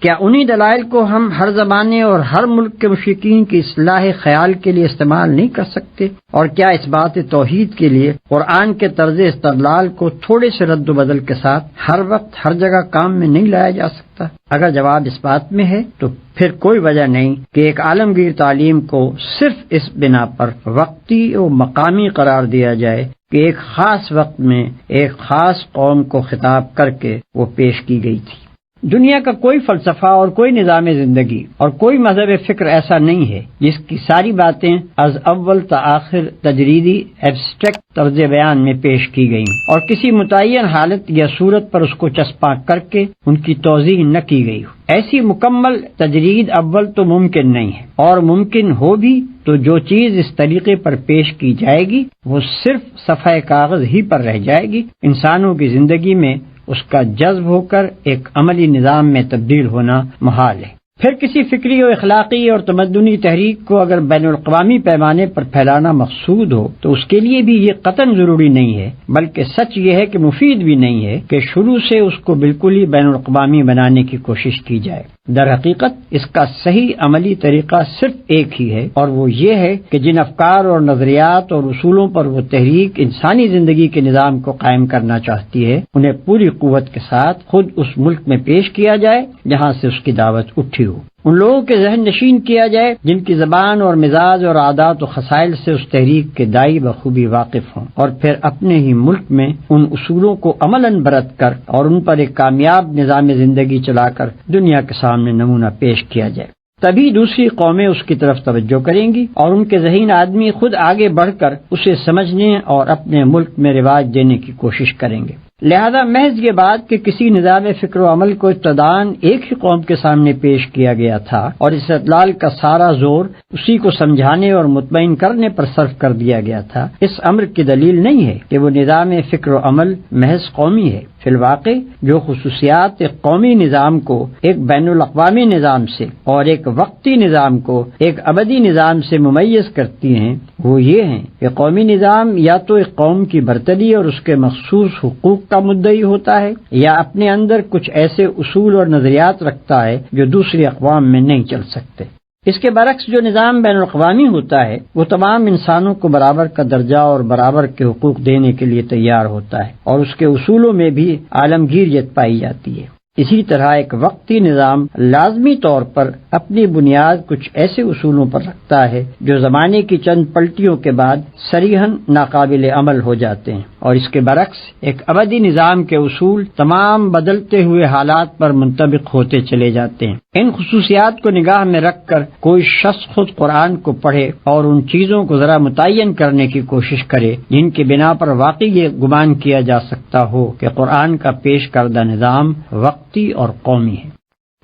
کیا انہی دلائل کو ہم ہر زمانے اور ہر ملک کے مشرکین کی اصلاح خیال کے لیے استعمال نہیں کر سکتے؟ اور کیا اس بات توحید کے لیے قرآن کے طرز استدلال کو تھوڑے سے رد و بدل کے ساتھ ہر وقت ہر جگہ کام میں نہیں لایا جا سکتا؟ اگر جواب اس بات میں ہے تو پھر کوئی وجہ نہیں کہ ایک عالمگیر تعلیم کو صرف اس بنا پر وقتی اور مقامی قرار دیا جائے کہ ایک خاص وقت میں ایک خاص قوم کو خطاب کر کے وہ پیش کی گئی تھی۔ دنیا کا کوئی فلسفہ اور کوئی نظام زندگی اور کوئی مذہب فکر ایسا نہیں ہے جس کی ساری باتیں از اول تا آخر تجریدی ایبسٹریکٹ طرز بیان میں پیش کی گئیں اور کسی متعین حالت یا صورت پر اس کو چسپاں کر کے ان کی توضیح نہ کی گئی ہو۔ ایسی مکمل تجرید اول تو ممکن نہیں ہے، اور ممکن ہو بھی تو جو چیز اس طریقے پر پیش کی جائے گی وہ صرف صفحہ کاغذ ہی پر رہ جائے گی، انسانوں کی زندگی میں اس کا جذب ہو کر ایک عملی نظام میں تبدیل ہونا محال ہے۔ پھر کسی فکری و اخلاقی اور تمدنی تحریک کو اگر بین الاقوامی پیمانے پر پھیلانا مقصود ہو تو اس کے لیے بھی یہ قطعاً ضروری نہیں ہے، بلکہ سچ یہ ہے کہ مفید بھی نہیں ہے کہ شروع سے اس کو بالکل ہی بین الاقوامی بنانے کی کوشش کی جائے۔ در حقیقت اس کا صحیح عملی طریقہ صرف ایک ہی ہے، اور وہ یہ ہے کہ جن افکار اور نظریات اور اصولوں پر وہ تحریک انسانی زندگی کے نظام کو قائم کرنا چاہتی ہے انہیں پوری قوت کے ساتھ خود اس ملک میں پیش کیا جائے جہاں سے اس کی دعوت اٹھی ہو، ان لوگوں کے ذہن نشین کیا جائے جن کی زبان اور مزاج اور عادات و خصائل سے اس تحریک کے داعی بخوبی واقف ہوں، اور پھر اپنے ہی ملک میں ان اصولوں کو عملاً برت کر اور ان پر ایک کامیاب نظام زندگی چلا کر دنیا کے سامنے نمونہ پیش کیا جائے۔ تبھی دوسری قومیں اس کی طرف توجہ کریں گی اور ان کے ذہین آدمی خود آگے بڑھ کر اسے سمجھنے اور اپنے ملک میں رواج دینے کی کوشش کریں گے۔ لہذا محض یہ بات کہ کسی نظام فکر و عمل کو ابتداً ایک ہی قوم کے سامنے پیش کیا گیا تھا اور اس استدلال کا سارا زور اسی کو سمجھانے اور مطمئن کرنے پر صرف کر دیا گیا تھا، اس امر کی دلیل نہیں ہے کہ وہ نظام فکر و عمل محض قومی ہے۔ فی الواقع جو خصوصیات ایک قومی نظام کو ایک بین الاقوامی نظام سے اور ایک وقتی نظام کو ایک ابدی نظام سے ممیز کرتی ہیں وہ یہ ہیں کہ قومی نظام یا تو ایک قوم کی برتری اور اس کے مخصوص حقوق کا مدعی ہوتا ہے یا اپنے اندر کچھ ایسے اصول اور نظریات رکھتا ہے جو دوسری اقوام میں نہیں چل سکتے۔ اس کے برعکس جو نظام بین الاقوامی ہوتا ہے وہ تمام انسانوں کو برابر کا درجہ اور برابر کے حقوق دینے کے لیے تیار ہوتا ہے اور اس کے اصولوں میں بھی عالمگیریت پائی جاتی ہے۔ اسی طرح ایک وقتی نظام لازمی طور پر اپنی بنیاد کچھ ایسے اصولوں پر رکھتا ہے جو زمانے کی چند پلٹیوں کے بعد صریحاً ناقابل عمل ہو جاتے ہیں، اور اس کے برعکس ایک ابدی نظام کے اصول تمام بدلتے ہوئے حالات پر منطبق ہوتے چلے جاتے ہیں۔ ان خصوصیات کو نگاہ میں رکھ کر کوئی شخص خود قرآن کو پڑھے اور ان چیزوں کو ذرا متعین کرنے کی کوشش کرے جن کی بنا پر واقعی یہ گمان کیا جا سکتا ہو کہ قرآن کا پیش کردہ نظام وقتی اور قومی ہے۔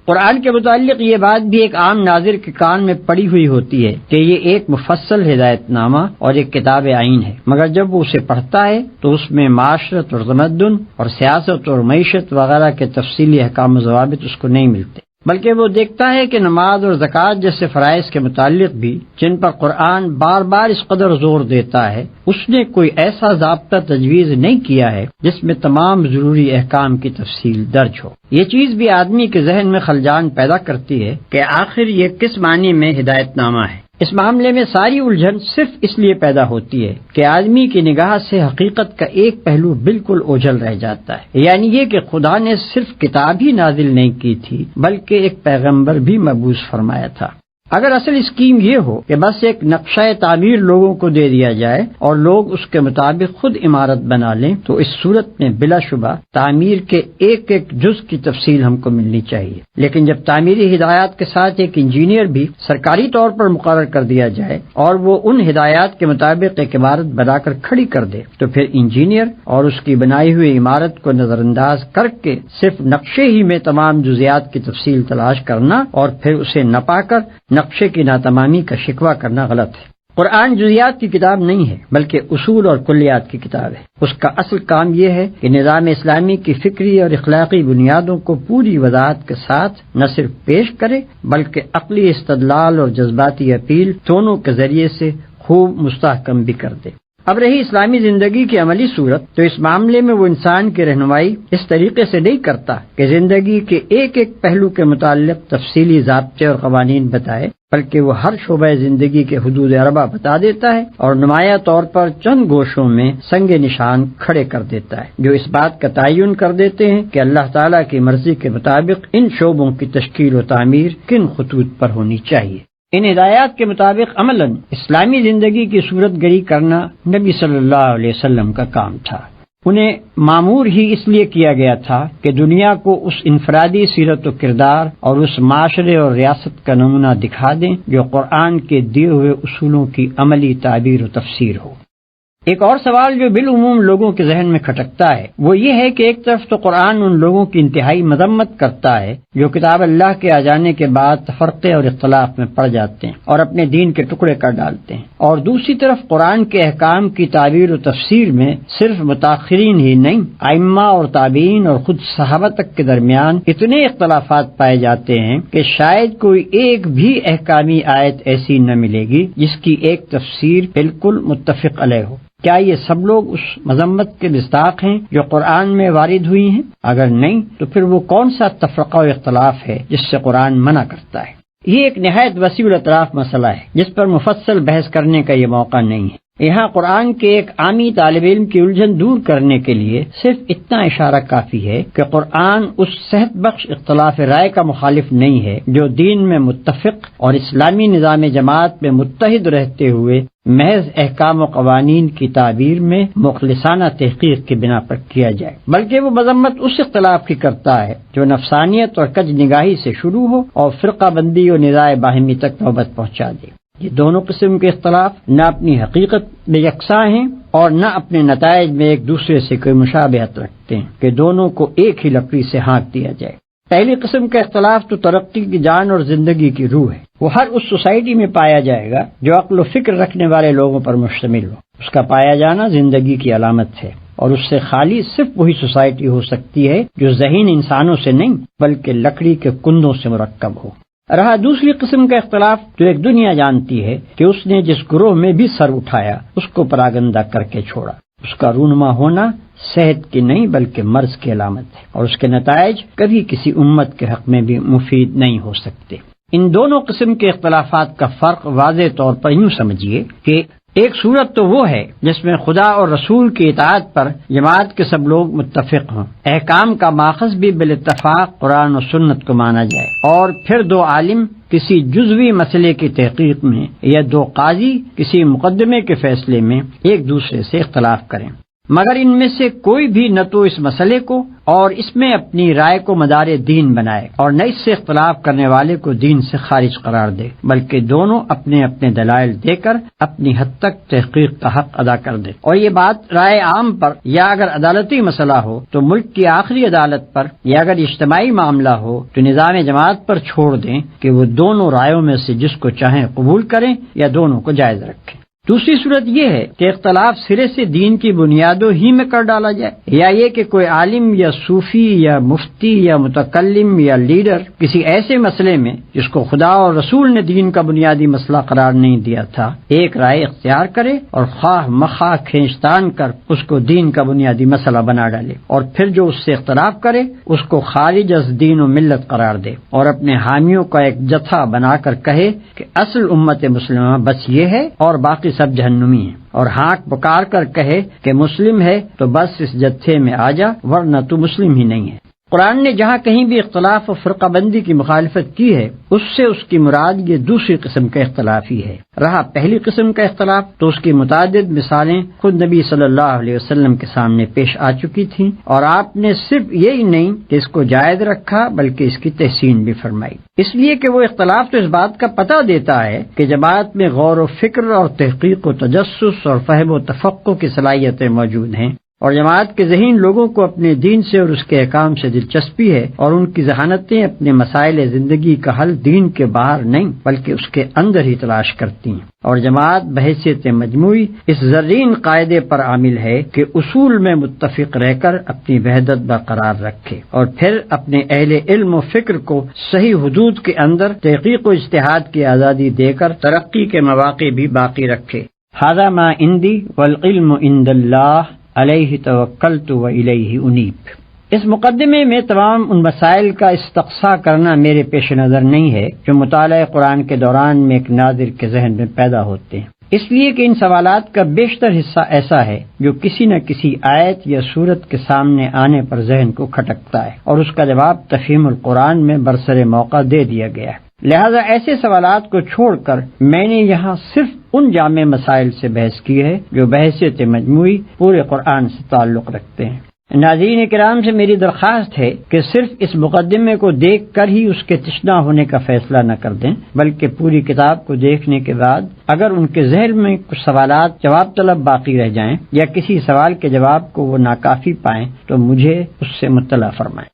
قرآن کے متعلق یہ بات بھی ایک عام ناظر کے کان میں پڑی ہوئی ہوتی ہے کہ یہ ایک مفصل ہدایت نامہ اور ایک کتاب عین ہے، مگر جب وہ اسے پڑھتا ہے تو اس میں معاشرت اور تمدن اور سیاست اور معیشت وغیرہ کے تفصیلی احکام و ضوابط اس کو نہیں ملتے، بلکہ وہ دیکھتا ہے کہ نماز اور زکوٰۃ جیسے فرائض کے متعلق بھی جن پر قرآن بار بار اس قدر زور دیتا ہے اس نے کوئی ایسا ضابطہ تجویز نہیں کیا ہے جس میں تمام ضروری احکام کی تفصیل درج ہو۔ یہ چیز بھی آدمی کے ذہن میں خلجان پیدا کرتی ہے کہ آخر یہ کس معنی میں ہدایت نامہ ہے۔ اس معاملے میں ساری الجھن صرف اس لیے پیدا ہوتی ہے کہ آدمی کی نگاہ سے حقیقت کا ایک پہلو بالکل اوجھل رہ جاتا ہے، یعنی یہ کہ خدا نے صرف کتاب ہی نازل نہیں کی تھی بلکہ ایک پیغمبر بھی مبعوث فرمایا تھا۔ اگر اصل اسکیم یہ ہو کہ بس ایک نقشہ تعمیر لوگوں کو دے دیا جائے اور لوگ اس کے مطابق خود عمارت بنا لیں تو اس صورت میں بلا شبہ تعمیر کے ایک ایک جز کی تفصیل ہم کو ملنی چاہیے، لیکن جب تعمیری ہدایات کے ساتھ ایک انجینئر بھی سرکاری طور پر مقرر کر دیا جائے اور وہ ان ہدایات کے مطابق ایک عمارت بنا کر کھڑی کر دے تو پھر انجینئر اور اس کی بنائی ہوئی عمارت کو نظر انداز کر کے صرف نقشے ہی میں تمام جزیات کی تفصیل تلاش کرنا اور پھر اسے نہ پا کر نقشے کی ناتمامی کا شکوہ کرنا غلط ہے۔ قرآن جزیات کی کتاب نہیں ہے بلکہ اصول اور کلیات کی کتاب ہے۔ اس کا اصل کام یہ ہے کہ نظام اسلامی کی فکری اور اخلاقی بنیادوں کو پوری وضاحت کے ساتھ نہ صرف پیش کرے بلکہ عقلی استدلال اور جذباتی اپیل دونوں کے ذریعے سے خوب مستحکم بھی کر دے۔ اب رہی اسلامی زندگی کی عملی صورت، تو اس معاملے میں وہ انسان کی رہنمائی اس طریقے سے نہیں کرتا کہ زندگی کے ایک ایک پہلو کے متعلق تفصیلی ضابطے اور قوانین بتائے، بلکہ وہ ہر شعبہ زندگی کے حدود اربع بتا دیتا ہے اور نمایاں طور پر چند گوشوں میں سنگ نشان کھڑے کر دیتا ہے جو اس بات کا تعین کر دیتے ہیں کہ اللہ تعالیٰ کی مرضی کے مطابق ان شعبوں کی تشکیل و تعمیر کن خطوط پر ہونی چاہیے۔ ان ہدایات کے مطابق عملاً اسلامی زندگی کی صورت گری کرنا نبی صلی اللہ علیہ وسلم کا کام تھا۔ انہیں معمور ہی اس لیے کیا گیا تھا کہ دنیا کو اس انفرادی سیرت و کردار اور اس معاشرے اور ریاست کا نمونہ دکھا دیں جو قرآن کے دیے ہوئے اصولوں کی عملی تعبیر و تفسیر ہو۔ ایک اور سوال جو بالعموم لوگوں کے ذہن میں کھٹکتا ہے وہ یہ ہے کہ ایک طرف تو قرآن ان لوگوں کی انتہائی مذمت کرتا ہے جو کتاب اللہ کے آ جانے کے بعد تفرقے اور اختلاف میں پڑ جاتے ہیں اور اپنے دین کے ٹکڑے کر ڈالتے ہیں، اور دوسری طرف قرآن کے احکام کی تعبیر و تفسیر میں صرف متاخرین ہی نہیں، ائمہ اور تابعین اور خود صحابہ تک کے درمیان اتنے اختلافات پائے جاتے ہیں کہ شاید کوئی ایک بھی احکامی آیت ایسی نہ ملے گی جس کی ایک تفسیر بالکل متفق علیہ ہو۔ کیا یہ سب لوگ اس مذمت کے مصداق ہیں جو قرآن میں وارد ہوئی ہیں؟ اگر نہیں تو پھر وہ کون سا تفرقہ و اختلاف ہے جس سے قرآن منع کرتا ہے؟ یہ ایک نہایت وسیع الاطراف مسئلہ ہے جس پر مفصل بحث کرنے کا یہ موقع نہیں ہے۔ یہاں قرآن کے ایک عامی طالب علم کی الجھن دور کرنے کے لیے صرف اتنا اشارہ کافی ہے کہ قرآن اس صحت بخش اختلاف رائے کا مخالف نہیں ہے جو دین میں متفق اور اسلامی نظام جماعت میں متحد رہتے ہوئے محض احکام و قوانین کی تعبیر میں مخلصانہ تحقیق کی بنا پر کیا جائے، بلکہ وہ مذمت اس اختلاف کی کرتا ہے جو نفسانیت اور کج نگاہی سے شروع ہو اور فرقہ بندی اور نزاع باہمی تک نوبت پہنچا دے۔ یہ دونوں قسم کے اختلاف نہ اپنی حقیقت میں یکساں ہیں اور نہ اپنے نتائج میں ایک دوسرے سے کوئی مشابہت رکھتے ہیں کہ دونوں کو ایک ہی لکڑی سے ہانک دیا جائے۔ پہلی قسم کا اختلاف تو ترقی کی جان اور زندگی کی روح ہے۔ وہ ہر اس سوسائٹی میں پایا جائے گا جو عقل و فکر رکھنے والے لوگوں پر مشتمل ہو۔ اس کا پایا جانا زندگی کی علامت ہے اور اس سے خالی صرف وہی سوسائٹی ہو سکتی ہے جو ذہین انسانوں سے نہیں بلکہ لکڑی کے کندوں سے مرکب ہو۔ رہا دوسری قسم کا اختلاف جو ایک دنیا جانتی ہے کہ اس نے جس گروہ میں بھی سر اٹھایا اس کو پراگندہ کر کے چھوڑا، اس کا رونما ہونا صحت کی نہیں بلکہ مرض کی علامت ہے اور اس کے نتائج کبھی کسی امت کے حق میں بھی مفید نہیں ہو سکتے۔ ان دونوں قسم کے اختلافات کا فرق واضح طور پر یوں سمجھیے کہ ایک صورت تو وہ ہے جس میں خدا اور رسول کی اطاعت پر جماعت کے سب لوگ متفق ہوں، احکام کا ماخذ بھی بالاتفاق قرآن و سنت کو مانا جائے، اور پھر دو عالم کسی جزوی مسئلے کی تحقیق میں یا دو قاضی کسی مقدمے کے فیصلے میں ایک دوسرے سے اختلاف کریں، مگر ان میں سے کوئی بھی نہ تو اس مسئلے کو اور اس میں اپنی رائے کو مدار دین بنائے اور نہ اس سے اختلاف کرنے والے کو دین سے خارج قرار دے، بلکہ دونوں اپنے اپنے دلائل دے کر اپنی حد تک تحقیق کا حق ادا کر دے، اور یہ بات رائے عام پر یا اگر عدالتی مسئلہ ہو تو ملک کی آخری عدالت پر یا اگر اجتماعی معاملہ ہو تو نظام جماعت پر چھوڑ دیں کہ وہ دونوں رائےوں میں سے جس کو چاہیں قبول کریں یا دونوں کو جائز رکھیں۔ دوسری صورت یہ ہے کہ اختلاف سرے سے دین کی بنیادوں ہی میں کر ڈالا جائے، یا یہ کہ کوئی عالم یا صوفی یا مفتی یا متکلم یا لیڈر کسی ایسے مسئلے میں جس کو خدا اور رسول نے دین کا بنیادی مسئلہ قرار نہیں دیا تھا ایک رائے اختیار کرے اور خواہ مخواہ کھینچتان کر اس کو دین کا بنیادی مسئلہ بنا ڈالے، اور پھر جو اس سے اختلاف کرے اس کو خارج از دین و ملت قرار دے، اور اپنے حامیوں کا ایک جتھا بنا کر کہے کہ اصل امت مسلمہ بس یہ ہے اور باقی سب جہنمی ہیں، اور ہانک پکار کر کہے کہ مسلم ہے تو بس اس جتھے میں آ جا ورنہ تو مسلم ہی نہیں ہے۔ قرآن نے جہاں کہیں بھی اختلاف و فرقہ بندی کی مخالفت کی ہے اس سے اس کی مراد یہ دوسری قسم کا اختلاف ہی ہے۔ رہا پہلی قسم کا اختلاف تو اس کی متعدد مثالیں خود نبی صلی اللہ علیہ وسلم کے سامنے پیش آ چکی تھیں، اور آپ نے صرف یہی نہیں کہ اس کو جائز رکھا بلکہ اس کی تحسین بھی فرمائی، اس لیے کہ وہ اختلاف تو اس بات کا پتہ دیتا ہے کہ جماعت میں غور و فکر اور تحقیق و تجسس اور فہم و تفقع کی صلاحیتیں موجود ہیں، اور جماعت کے ذہین لوگوں کو اپنے دین سے اور اس کے احکام سے دلچسپی ہے، اور ان کی ذہانتیں اپنے مسائل زندگی کا حل دین کے باہر نہیں بلکہ اس کے اندر ہی تلاش کرتی ہیں، اور جماعت بحیثیت مجموعی اس زرین قاعدے پر عامل ہے کہ اصول میں متفق رہ کر اپنی وحدت برقرار رکھے، اور پھر اپنے اہل علم و فکر کو صحیح حدود کے اندر تحقیق و اجتہاد کی آزادی دے کر ترقی کے مواقع بھی باقی رکھے۔ ھذا ما عندی والعلم عند اللہ علیہ توکلت و الیہ انیب۔ اس مقدمے میں تمام ان مسائل کا استقصاء کرنا میرے پیش نظر نہیں ہے جو مطالعہ قرآن کے دوران میں ایک ناظر کے ذہن میں پیدا ہوتے ہیں، اس لیے کہ ان سوالات کا بیشتر حصہ ایسا ہے جو کسی نہ کسی آیت یا سورت کے سامنے آنے پر ذہن کو کھٹکتا ہے، اور اس کا جواب تفہیم القرآن میں برسر موقع دے دیا گیا ہے۔ لہذا ایسے سوالات کو چھوڑ کر میں نے یہاں صرف ان جامع مسائل سے بحث کی ہے جو بحیثیت مجموعی پورے قرآن سے تعلق رکھتے ہیں۔ ناظرین کرام سے میری درخواست ہے کہ صرف اس مقدمے کو دیکھ کر ہی اس کے تشنا ہونے کا فیصلہ نہ کر دیں، بلکہ پوری کتاب کو دیکھنے کے بعد اگر ان کے ذہن میں کچھ سوالات جواب طلب باقی رہ جائیں یا کسی سوال کے جواب کو وہ ناکافی پائیں تو مجھے اس سے مطلع فرمائیں۔